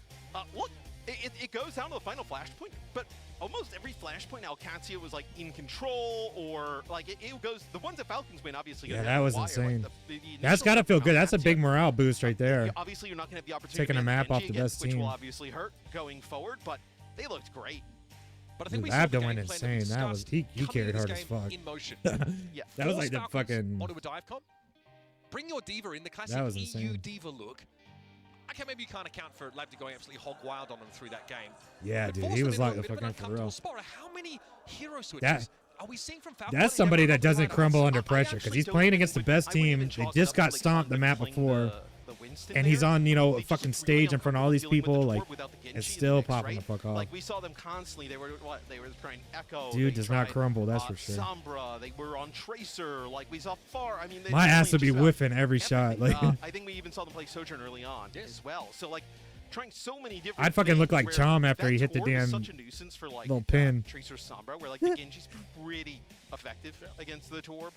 look, it goes down to the final flashpoint, but almost every flashpoint Qadsiah was like in control, or like it goes. The ones that Falcons win, obviously. Yeah, that was insane. Like that's got to feel good. That's a big morale boost right there. Obviously, you're not going to have the opportunity taking a map off the best team, which will obviously hurt going forward. But they looked great. But I think Labda went insane. That was he carried hard as fuck. In motion. Yeah, that was like the fucking. Onto a dive comp. Bring your diva in the classic EU diva look. Okay, maybe you can't account for Labda going absolutely hog wild on them through that game. Yeah, dude, he was like the fucking for real. How many hero switches are we seeing from Falcons? That's somebody that doesn't crumble under pressure because he's playing against the best team. They just got stomped the map before. And he's on, you know, a fucking stage in front of all these people, like, it's still popping the fuck off. Like, we saw them constantly. They were trying Echo. Dude does not crumble, that's for sure. Sombra, they were on Tracer. Like, we saw Far. I mean, my ass would be whiffing every shot. Like, I think we even saw them play Sojourn early on as well. So, like, trying so many different. I'd fucking look like Chom after he hit the damn little pin. Tracer Sombra, where, like, the Genji's pretty effective against the Torb.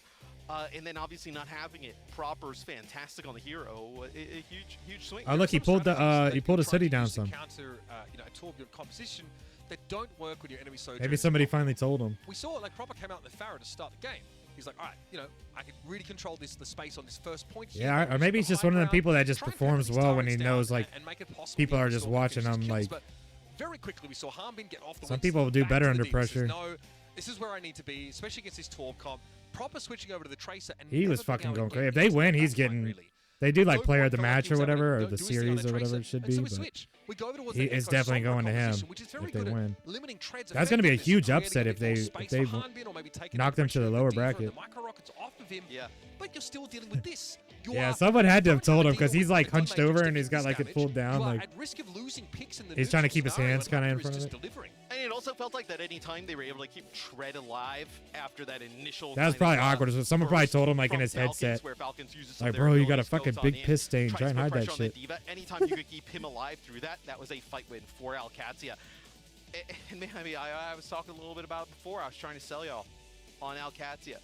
And then obviously not having it Proper's fantastic on the hero, a huge swing. Oh look, he pulled his hoodie down some. Counter, you know, a Torb composition that don't work when your enemy Sojourn. Maybe somebody finally told him. We saw like Proper came out in the Farah to start the game. He's like, all right, you know, I can really control the space on this first point here. Yeah, or maybe he's just one of the people that just performs well when he knows like people are just watching him. Like, but very quickly we saw Harbin get off the. Some people do better under pressure. No, this is where I need to be, especially against this Torb comp. Proper switching over to the Tracer, and he was fucking going crazy. If they win, he's getting. They do like player of the match or whatever, or the series or whatever it should be. But he is definitely going to him if they win. That's going to be a huge upset if they knock them to the lower bracket. Yeah. But you're still dealing with this. Yeah, someone had to have told him because he's like hunched over and he's got like it pulled down. Like he's trying to keep his hands kind of in front of it. And it also felt like that any time they were able to keep Tread alive after that initial. That was probably awkward. So someone probably told him like in his headset, like, bro, you got a fucking big piss stain. Try and hide that shit. Anytime you could keep him alive through that, that was a fight win for Qadsiah. And I was talking a little bit about it before. I was trying to sell y'all on Qadsiah,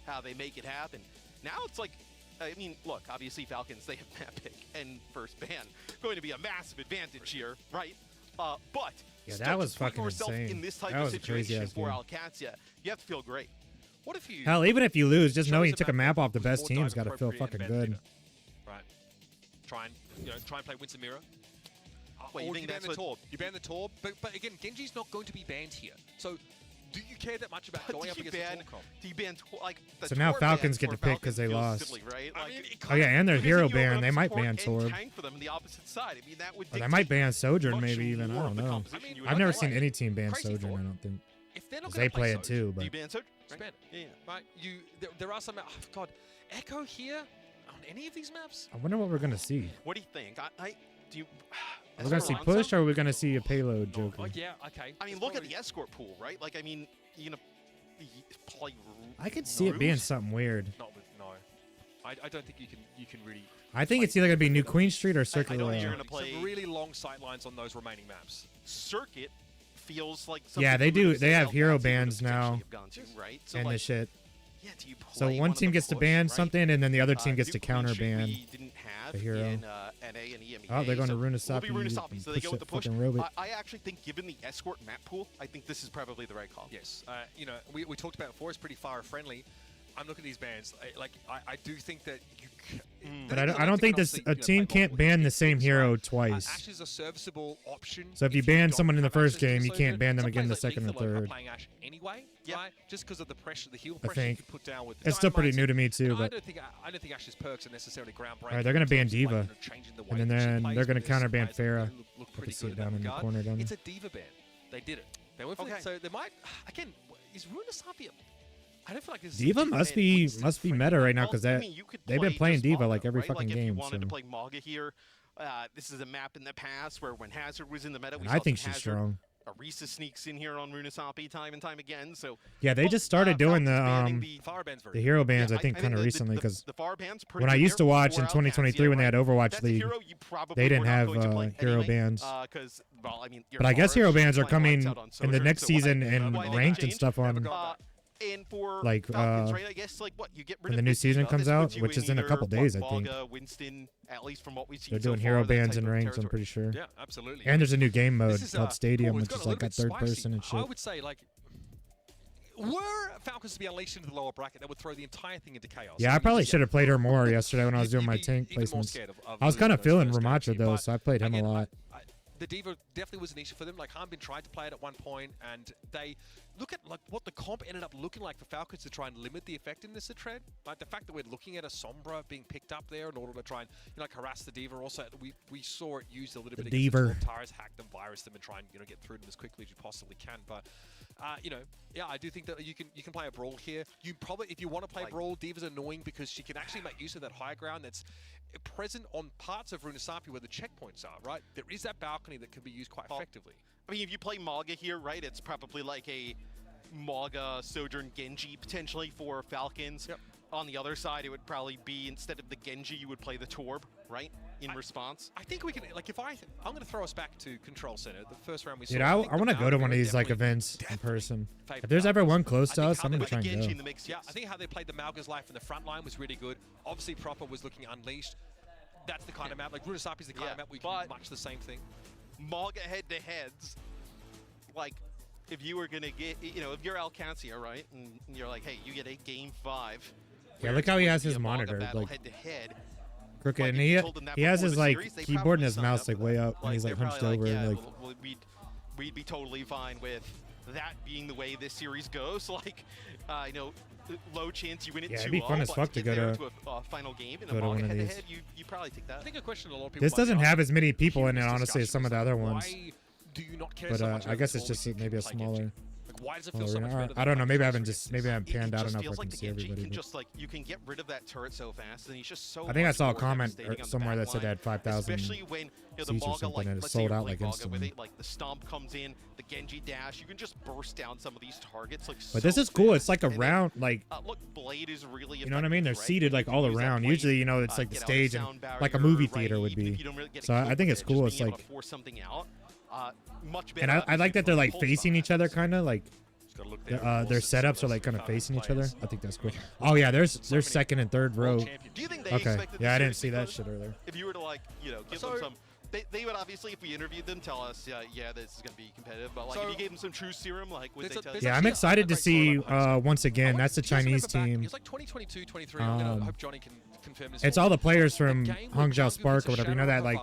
how they make it happen. Now it's like, I mean, look, obviously Falcons, they have map pick and first ban. Going to be a massive advantage here, right? But yeah, that was fucking insane. In this type of situation for Qadsiah, you have to feel great. What if you? Hell, even if you lose, just knowing you took a map off the best team's got to feel fucking good. Right. Try and play Winston Mirror. Wait, you think ban the Torb? You ban the Torb, but again, Genji's not going to be banned here. So, do you care that much about going up against the Torb comp? Do you ban like? So now Falcons get to pick because they lost. Silly, right? Oh yeah, and their hero ban, they might ban Torb. For them on the opposite side. I mean, that would. They might ban Sojourn, maybe even. I don't know. I've never seen any team ban Sojourn. I don't think. If they're not they play it too, but. Do you ban Sojourn? Right? Yeah. Right. There are some. Oh God, Echo here on any of these maps? I wonder what we're gonna see. What do you think? Do you? Are we gonna see push, or are we gonna see a payload Joker? Oh yeah, okay. I mean, look at the escort pool, right? Like, I mean, you know, play. I could see it being something weird. Not with no. I don't think you can really. I think it's either gonna be New Queen Street or Circuit. I know you're gonna play some really long sight lines on those remaining maps. Circuit feels like yeah, they do. They have hero bans now, right? So and like, the shit. Yeah, do you So one team gets to ban something, and then the other team gets to counter ban the hero. In, NA and EMEA, Oh, they're going to Runasapi. So they go with the push. I actually think, given the escort map pool, I think this is probably the right call. Yes, you know, we talked about it before. It's pretty fire friendly. I'm looking at these bans. I do think that you. But I don't think a team can't ban the same hero twice. Ash is a serviceable option. So if you ban someone in the first game, you can't ban them again in the second or third. Playing Ash anyway, right? Just because of the pressure, the heal I pressure you think can put down with. It's still pretty new to me too. But I don't think Ash's perks are necessarily groundbreaking. All right, they're gonna ban D.Va, and then they're gonna counter ban Pharah. Look pretty good down in the corner down there. It's a D.Va ban. They did it. They went for it. So they might again. Is Runasapi? I don't feel like this D.Va must be meta right now because they've been playing D.Va like every fucking game. If you wanted to play Maga here, this is a map in the past where when Hazard was in the meta, I think she's strong. Arisa sneaks in here on Runasapi time and time again. So yeah, they just started doing the hero bans. I think kind of recently because when I used to watch in 2023 when they had Overwatch League, they didn't have hero bans. But I guess hero bans are coming in the next season and ranked and stuff on. And for like Falcons, right? I guess like what you get rid when the new season comes out, which is in a couple days, I think. Winston, at least from what we've seen they're doing hero bans and ranks. I'm pretty sure. Yeah, absolutely. And there's a new game mode called Stadium, which is like a third person and shit. I would say like. Were Falcons to be unleashed into the lower bracket, that would throw the entire thing into chaos. Yeah, I probably should have played her more yesterday when I was doing my tank placements. I was kind of feeling Ramacha though, so I played him a lot. The D.Va definitely was an issue for them. Like Harbin tried to play it at one point, and they look at like what the comp ended up looking like for Falcons to try and limit the effectiveness of Tread. Like the fact that we're looking at a Sombra being picked up there in order to try and like harass the D.Va. Also, we saw it used a little bit against the Tires, hack them, virus them, and try and get through them as quickly as you possibly can. But yeah, I do think that you can play a brawl here. You probably, if you want to play brawl, D.Va's annoying because she can actually make use of that high ground that's present on parts of Runasapi where the checkpoints are, right? There is that balcony that can be used quite effectively. I mean, if you play Maga here, right, it's probably like a Maga, Sojourn, Genji potentially for Falcons. Yep. On the other side, it would probably be, instead of the Genji, you would play the Torb, right, in response. I think we can, like, I'm going to throw us back to Control Center. The first round we saw. Dude, I want to go to one of these, like, events in person. If there's ever one close to us, I'm going to try and go. Yeah, I think how they played the Malga's life in the front line was really good. Obviously, Proper was looking unleashed. That's the kind of map, like, Runasapi's the kind of map we can do much the same thing. Maga head-to-heads, like, if you were going to get, if you're Qadsiah, right, and you're like, hey, you get a game 5. Yeah, look how he has his monitor, like, head-to-head. Crooked, and he has his, like, keyboard and his mouse, like, way up, and he's, like, hunched over, and, like... We'd be totally fine with that being the way this series goes, like, low chance you win it 2-0. Yeah, it'd be fun as fuck to go to a final game in a Maga head-to-head. You probably take that. I think a question a lot of people. This doesn't have as many people in it, honestly, as some of the other ones. Do you not care but so much I guess it's just maybe a smaller. Like, why does it feel so much better? I don't know. Maybe I haven't panned out enough where I can see everybody. You can get rid of that turret so fast, and he's just so. I think I saw a comment somewhere that said they had 5,000 seats or something, and it sold out like instantly. Like the stomp comes in, the Genji dash, you can just burst down some of these targets. Like, but this is cool. It's like a round, like. Look, Blade is really. You know what I mean? They're seated like all around. Usually, it's like the stage and like a movie theater would be. So I think it's cool. It's like. And I like that they're like facing each other, kind of like. Their setups are like kind of facing each other. I think that's cool. Oh yeah, there's second and third row. Okay. Yeah, I didn't see that shit earlier. If you were to give them some, they would obviously, if we interviewed them, tell us, yeah, this is gonna be competitive. But like, if you gave them some true serum, like, would they tell you? Yeah, I'm excited to see once again. That's the Chinese team. It's like 2022, 23. I hope Johnny can confirm this. It's all the players from Hangzhou Spark or whatever. You know that like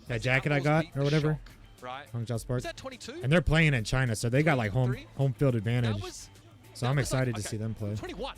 that jacket I got or whatever. Right. Hangzhou Spark. Is that 22? And they're playing in China, so they got like home field advantage. So I'm excited to see them play. 21.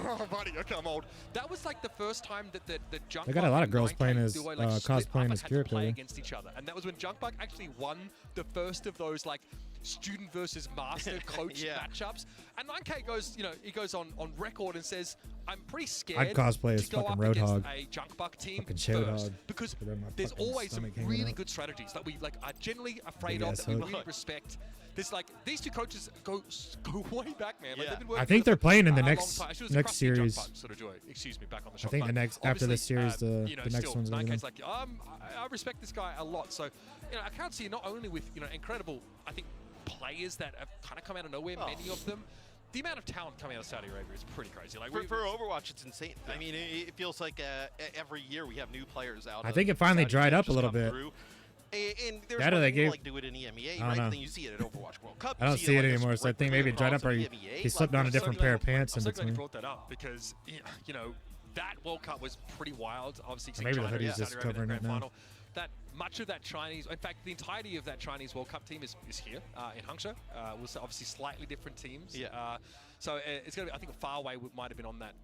Oh, buddy, okay, I'm old. That was like the first time that the Junkbuck. They got a lot of girls playing as cosplaying as character against each other, and that was when Junkbuck actually won the first of those like student versus master coach matchups. And 9K goes, he goes on record and says, "I'm pretty scared." I'd cosplay as fucking Roadhog. A Junkbuck team first, because there's always some really good strategies that we are generally afraid of, that we really respect. There's like these two coaches go way back, man. Like, they've been I think they're playing in the next series. Sort of joy. Excuse me, back on the shot. I think the next after this series, the next one's going to be. Like, I respect this guy a lot. So, I can't see not only with incredible, I think, players that have kind of come out of nowhere. Many of them. The amount of talent coming out of Saudi Arabia is pretty crazy. Like for Overwatch, it's insane. I mean, it feels like every year we have new players out. I think it finally dried up a little bit. And there's one thing like do it in EMEA, right? And then you see it at Overwatch World Cup. I don't see it anymore, so I think maybe it dried up or he slipped on a different pair of pants in between. I'm so glad you brought that up because, that World Cup was pretty wild. Obviously, maybe the hoodie's just covering it now. That much of that Chinese, in fact, the entirety of that Chinese World Cup team is here in Hangzhou. Was obviously slightly different teams. So it's going to be, I think, far away might have been on that,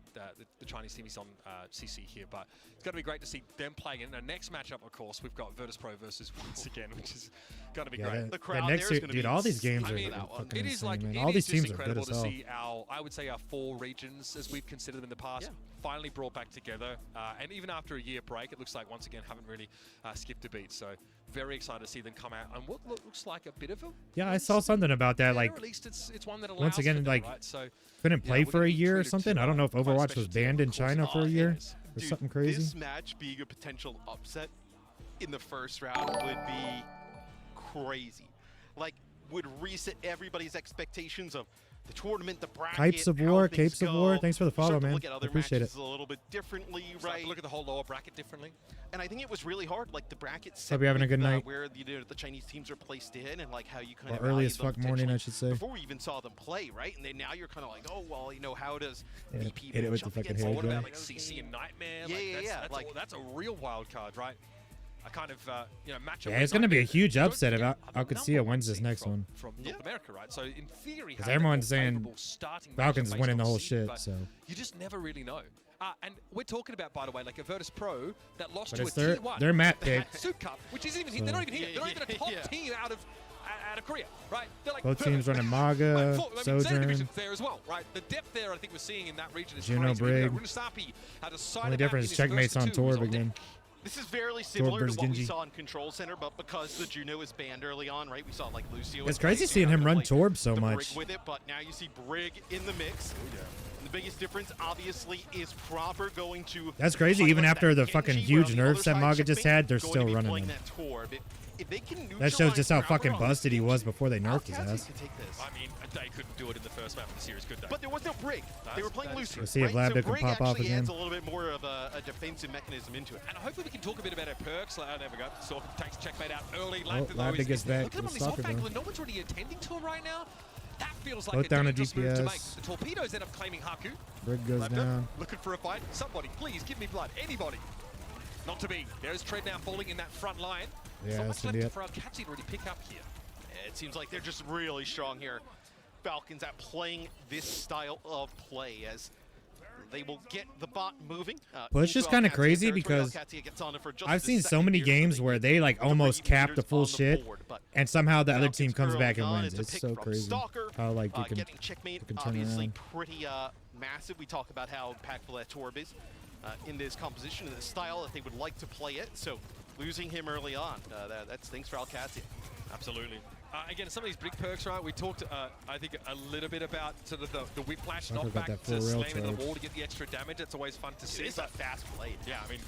the Chinese team is on CC here, but it's going to be great to see them playing. And the next matchup, of course, we've got Virtus.pro versus Once Again, which is going to be great. The crowd there is going to be, dude, all these games are fucking it is insane, like, man. it All these is teams just are good incredible as hell. to see I would say our 4 regions, as we've considered them in the past, finally brought back together. And even after a year break, it looks like Once Again haven't really skipped a beat. So very excited to see them come out on what looks like a bit of a... I saw something about that. Like, at least it's one that allows Once Again, them, like, right? So, couldn't play for a year or something. I don't know if Overwatch was banned in China for a year or something crazy. This match being a potential upset in the first round would be crazy. Like, would reset everybody's expectations of the tournament, the bracket, Capes of War, thanks for the follow, man. I appreciate it. A little bit differently, right? Look at the whole lower bracket differently. And I think it was really hard, like the bracket set. Hope you're having a good night. Where the Chinese teams are placed in, and like how you kind of early as fuck morning, I should say. Before we even saw them play, right? And then now you're kind of like, oh well, how does VP hit it with the fucking hair? What about like CC and Nightmare? Like, that's a real wild card, right? A kind of matchup. Yeah, it's going to be a huge upset if Qadsiah wins this next one. From North America, right? So in theory, because everyone's saying Falcons is winning the whole shit, so you just never really know. And we're talking about, by the way, like a Virtus.pro that lost but to a Tier 1. Their map pick. Soup Cup, which isn't even here. They're not even here. They're not even a top team out of Korea, right? They're like both teams running Maga, Sojourn. There as well, right? The depth there, I think we're seeing in that region is Juno Brig. Only difference is Checkmate's on Torb again. This is very similar to what we saw in Control Center, but because the Juno is banned early on, right? We saw like Lucio. It's crazy seeing him run Torb so much. With it, but now you see Brig in the mix. And the biggest difference, obviously, is Proper going to. That's crazy. Even after the fucking huge nerfs that Maga just had, they're still running him. That shows just how fucking busted he was before they nerfed his ass. I mean, they couldn't do it in the first map of the series, could they? But there was no Brig. They were playing Lucio. We'll see if Lambda can pop off again. Adds a little bit more of a defensive mechanism into it. And hopefully we can talk a bit about our perks. There we go. Sorkin takes Checkmate out early. Lambda gets back. Look at him on his off angle, and no one's really attending to him right now. That feels like both a down to dangerous move to make. DPS. The Torpedoes end up claiming Haku. Brig goes down. Looking for a fight. Somebody, please give me blood. Anybody. Not to be. There's Tread now falling in that front line. Yeah, so that's much left for Qadsiah to really pick up here. It seems like they're just really strong here. Falcons at playing this style of play as they will get the bot moving. Push is kind of crazy because I've seen so many games where they like almost cap the full shit, and somehow the other team comes back and wins. It's so crazy how like you can Checkmate, turn obviously around. pretty massive. We talk about how impactful that Torb is in this composition and the style that they would like to play it. So losing him early on, that stinks for Qadsiah. Absolutely. Again, some of these big perks, right? We talked, I think, a little bit about sort of the whiplash knockback to slamming the wall to get the extra damage. It's always fun to see. It's a fast play. Yeah, I mean,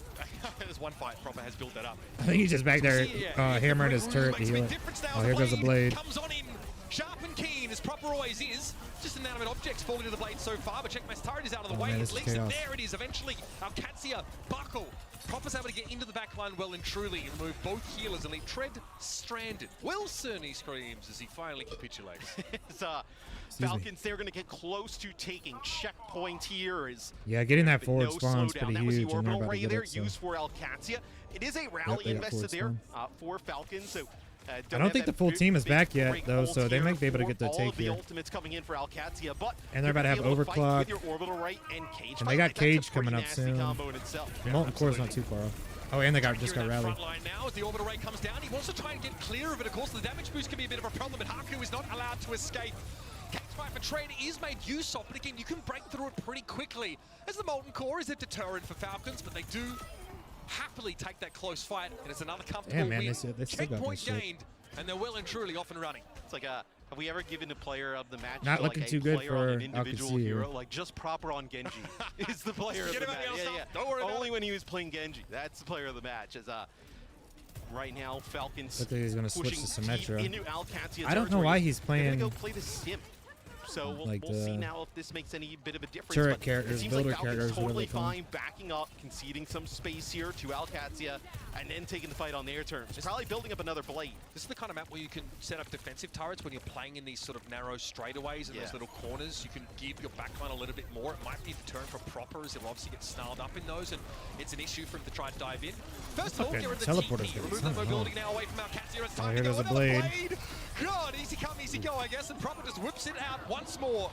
there's one fight Proper has built that up. I think he's just back there hammering his turret to heal it. Oh, here goes the blade. Comes on in, sharp and keen, as Proper always is. Just inanimate objects falling to the blade so far, but Checkmate's turret is out of the way. Man, It leaks it. There it is. Eventually, Qadsiah buckle. Proper's able to get into the back line well and truly and remove both healers and leave Tread stranded. Wilson, he screams as he finally capitulates. Falcons, they're going to get close to taking checkpoint here. Getting that forward spawn's pretty that was huge. the orbital ray there used for Qadsiah. It is a rally invested there for Falcons. So I don't think the full team is back yet, though, so they might be able to get the take here. Ultimates coming in for Qadsiah, but and they're about to have overclock. And they got Cage coming up soon. Molten Core's not too far off. Oh, and they just got rally. Now as the orbital ray comes down, he wants to try and get clear of it. Of course, the damage boost can be a bit of a problem, but Haku is not allowed to escape. Catchfire for Tread is made use of, but again, you can break through it pretty quickly. As the Molten Core is a deterrent for Falcons, but they do happily take that close fight, and it's another comfortable win. They still got Checkpoint gained, and they're well and truly off and running. It's like Have we ever given a player of the match not to, looking like, too good for an individual Qadsiah hero? Like, just proper on Genji is the player of the match. Yeah. Don't worry about Only when he was playing Genji. That's the player of the match. As right now, Falcons looks like he's gonna switch to Symmetra. Into Al-Qadsiah I don't know why he's They're playing. gonna go play the Sim. So we'll see now if this makes any bit of a difference. Turret but characters, it seems builder like Falcons characters, totally whatever they call fine, backing up, conceding some space here to Al-Qadsiah, and then taking the fight on their terms. Probably building up another blade. This is the kind of map where you can set up defensive turrets when you're playing in these sort of narrow straightaways and those little corners. You can give your backline a little bit more. It might be the turn for proppers. He'll obviously get snarled up in those, and it's an issue for him to try and dive in. First of all, you're in the TP. Remove that mobility now away from Qadsiah. It's time to go another blade. God, easy come, easy go, I guess. And Proper just whips it out once more.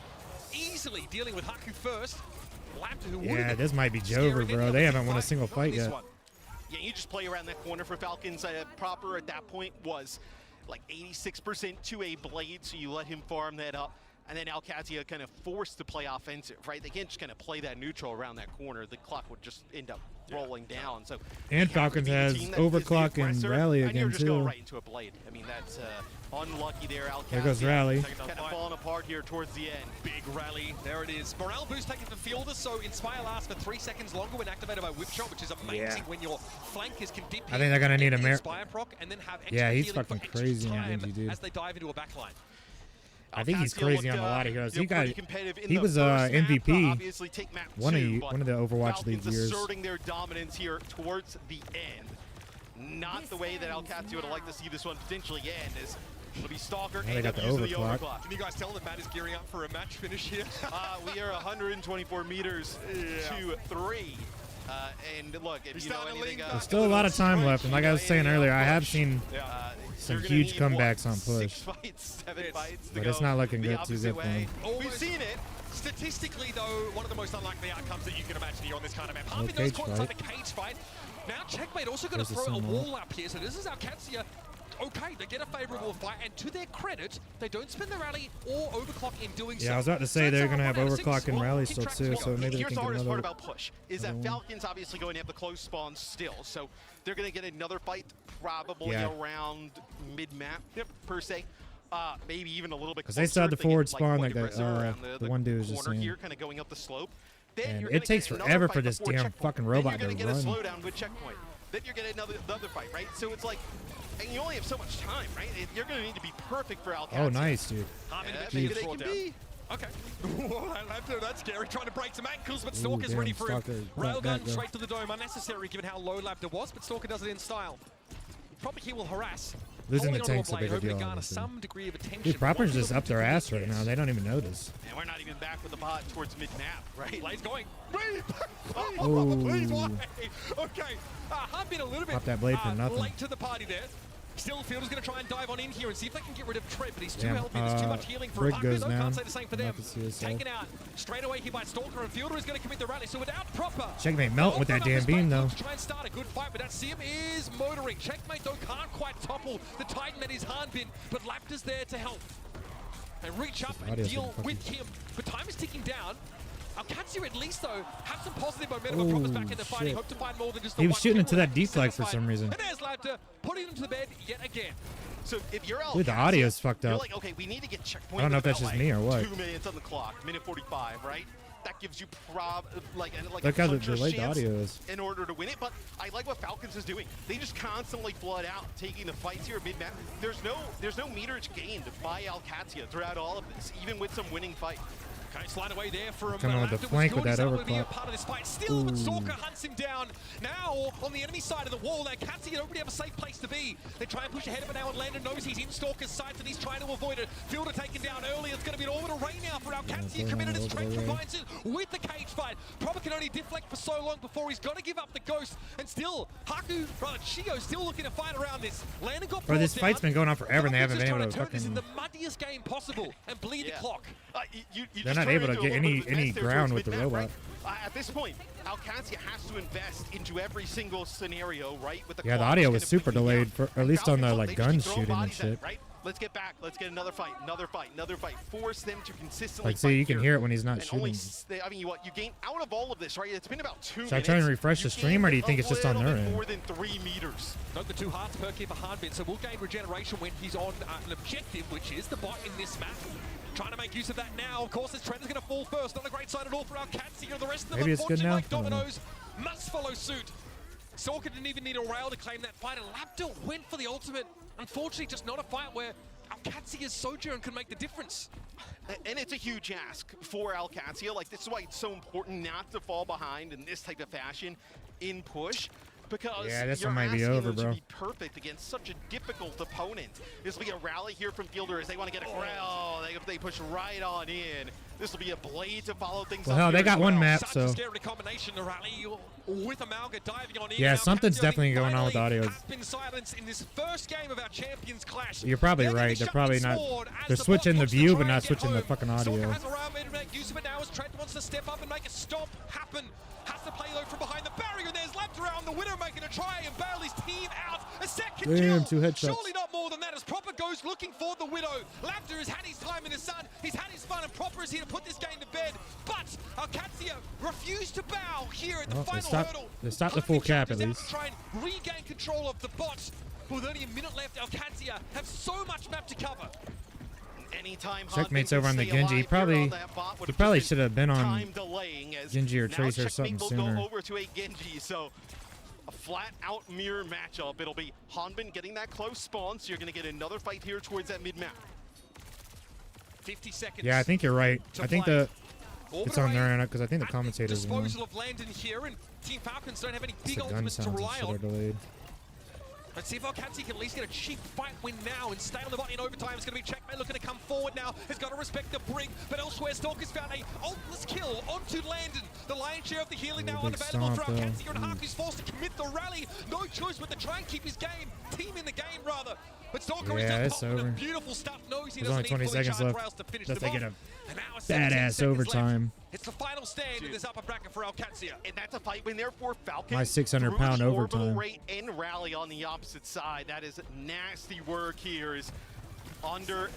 Easily dealing with Haku first. Yeah, this might be Jover, bro. They haven't won a single fight yet. Yeah, you just play around that corner for Falcons. Proper at that point was like 86% to a blade, so you let him farm that up. And then Al-Qadsiah kind of forced to play offensive, right? They can't just kind of play that neutral around that corner. The clock would just end up rolling down. So and Falcons has overclock and rally again, you're just too. going right into a blade. I mean, that's unlucky there. Al-Qadsiah there goes rally. Kind of falling apart here towards the end. Big rally. There it is. Morale boost taken for Fielder, so Inspire lasts for 3 seconds longer when activated by Whip Shot, which is amazing when your flankers can dip. I think they're going to need a Inspire proc and then have extra he's healing fucking for crazy on time Genji, dude. as they dive into a backline. I think he's crazy on a lot of heroes. He was MVP one of the Overwatch League years. Asserting their dominance here towards the end. Not the way that Al-Qadsiah would like to see this one potentially end. As it'll be Stalker. They got the overclock. Can you guys tell that Matt is gearing up for a match finish here? We are 124 meters to 3. And look, if you know anything, there's still a lot of time left, and like I was saying earlier, I have seen some huge comebacks on push. 6 fights, 7 fights but it's not looking good too good for him. We've seen it. Statistically, though, one of the most unlikely outcomes that you can imagine here on this kind of map. Harvey knows caught inside the cage fight. Now Checkmate also going to throw a wall up here, so this is Qadsiah. Okay, they get a favorable fight, and to their credit, they don't spend the rally or overclock in doing so. Yeah, I was about to say they're going to have overclock and rally still too, so maybe they can Here's get the hardest part another. about push, is that Falcons obviously going to have the close spawn still, so they're going to get another fight probably around mid-map, per se. Maybe even a little bit closer. Because they still had the forward spawn like the one dude was just saying. Here, kind of going up the slope. And it takes forever for this damn fucking robot to run. Then you're going to get a slowdown with checkpoint. Then you're getting another fight, right? So it's like, and you only have so much time, right? You're going to need to be perfect for Al-Qadsiah. Oh, nice, dude. Maybe they can be. Okay. That's scary. Trying to break some ankles, but Stalker's ready for him. Railgun straight to the dome. Unnecessary given how low Labda was, but Stalker does it in style. Probably he will harass. Losing the tank's a bigger deal. Some degree of attention. Dude, Proper's just up their ass right now. They don't even notice. And we're not even back with the bot towards mid-map, right? Blade's going. Oh. Please, why? Okay. I've been a little bit Pop that blade for nothing. late to the party there. Still, Fielder's going to try and dive on in here and see if they can get rid of Tread, but he's too healthy. There's too much healing for him. Though, can't say the same for them. Taken out straight away here by Stalker, and Fielder is going to commit the rally. So without Proper, Checkmate melt with that damn beam, though. To try and start a good fight, but that Sim is motoring. Checkmate, though, can't quite topple the Titan that is Hanbin, but Laptor's there to help and reach up and deal with him. But time is ticking down. Qadsiah at least, though, have some positive momentum and Proper's back in the fight. He hoped to find more than just the He was shooting into that deflag for some reason. And there's Laptor, putting him to the bed yet again. So if you're Dude, the audio's fucked up. You're like, okay, we need to get checkpoint. I don't know if that's just me or what. 2 minutes on the clock, minute 45, right? That gives you like look how delayed the audio is. In order to win it, but I like what Falcons is doing. They just constantly flood out, taking the fights here mid-map. There's no meterage gained by Al-Qadsiah throughout all of this, even with some winning fight. Okay, slide away there for him. Coming with the flank with that overclock. Part of this fight. Still, but Stalker hunts him down. Now, on the enemy side of the wall, Qadsiah don't really have a safe place to be. They try and push ahead of it now, and Landon knows he's in Stalker's sights, and he's trying to avoid it. Fielder taken down early. It's going to be an orbital rain now for Qadsiah. Committed his strength combines it with the cage fight. Proper can only deflect for so long before he's got to give up the ghost. And still, Chio still looking to fight around this. Landon got bro, this fight's been going on forever, and they haven't been able to turn this in fucking... the muddiest game possible and bleed the clock. They're not able to get any ground with the robot. Right? At this point, Al-Qadsiah has to invest into every single scenario, right? With the the audio was super delayed, for, at least on the like gun shooting and shit. Right? Let's get back. Let's get another fight, another fight, another fight. Force them to consistently like, see, you can hear it when he's not and shooting. I mean, you gain out of all of this, right? It's been about 2 minutes. Should I try and refresh the stream, or do you think it's just on their end? More than 3 meters. Note the 2 hearts per kid for Hardbit, so we'll gain regeneration when he's on an objective, which is the bot in this map. Trying to make use of that now. Of course, this trend is going to fall first. Not a great sign at all for our Qadsiah. The rest of them, maybe it's good now. like dominoes, must follow suit. Sorka didn't even need a rail to claim that fight, and Labdor went for the ultimate. Unfortunately, just not a fight where our Qadsiah's Sojourn can make the difference. And it's a huge ask for Qadsiah. Like, this is why it's so important not to fall behind in this type of fashion in push. Because this you're one might be asking over, them bro. to be perfect against such a difficult opponent. This will be a rally here from Fielder as they want to get a grab. They push right on in. This will be a blade to follow things up. Well, hell, they got one map, so. Such a scary combination to rally with Amalga diving on in. Yeah, something's definitely going on with audio. Been silenced in this first game of our Champions Clash. You're probably right. They're probably not. They're switching the view, but not switching the fucking audio. Has a round made to make use of it now as Trent wants to step up and make a stop happen. Has to play though from behind the barrier. There's Labdor around the winner making a try and bail his team out. A second kill. 2 headshots. Surely not more than that as Proper goes looking for the Widow. Labdor has had his time in the sun. He's had his fun and Proper is here to put this game to bed. But Qadsiah refused to bow here at the final hurdle. They stopped the full cap at least. Try and regain control of the bot. With only a minute left, Qadsiah have so much map to cover. Checkmate's over on the Genji. He probably should have been on Genji or Tracer or something sooner. Go over to a Genji, so a flat-out mirror matchup. It'll be Hanbin getting that close spawn, so you're going to get another fight here towards that mid-map. 50 seconds. Yeah, I think you're right. I think it's on their end because I think the commentators won. Disposal of Landon here, and Team Falcons don't have any big ultimates to rely on. Let's see if Qadsiah can at least get a cheap fight win now and stay on the bot in overtime. It's going to be Checkmate looking to come forward now. Has got to respect the brig, but elsewhere Stalker's found a ultless kill onto Landon. The lion's share of the healing now unavailable for Qadsiah, and Haku's forced to commit the rally. No choice but to try and keep his team in the game rather. But Stalker is just popping beautiful stuff. Knows he doesn't need 20 fully seconds charged left. rails to finish Just them they get off. a badass overtime. It's the final stand in this upper bracket for Qadsiah. And that's a fight win there for Falcons. My 600-pound overtime. Rate and rally on the opposite side. That is nasty work here. Is under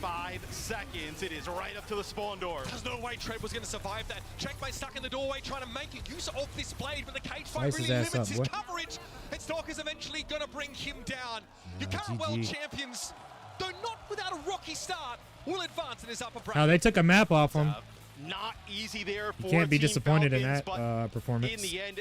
5 seconds. It is right up to the spawn door. There's no way Trev was going to survive that. Checkmate stuck in the doorway trying to make use of this blade, but the cage fight really limits his coverage. And Stalker's eventually going to bring him down. Your current world champions, though not without a rocky start, will advance in his upper bracket. Now they took a map off him. Not easy there for you can't be Team disappointed Falcons, in that performance. In the end,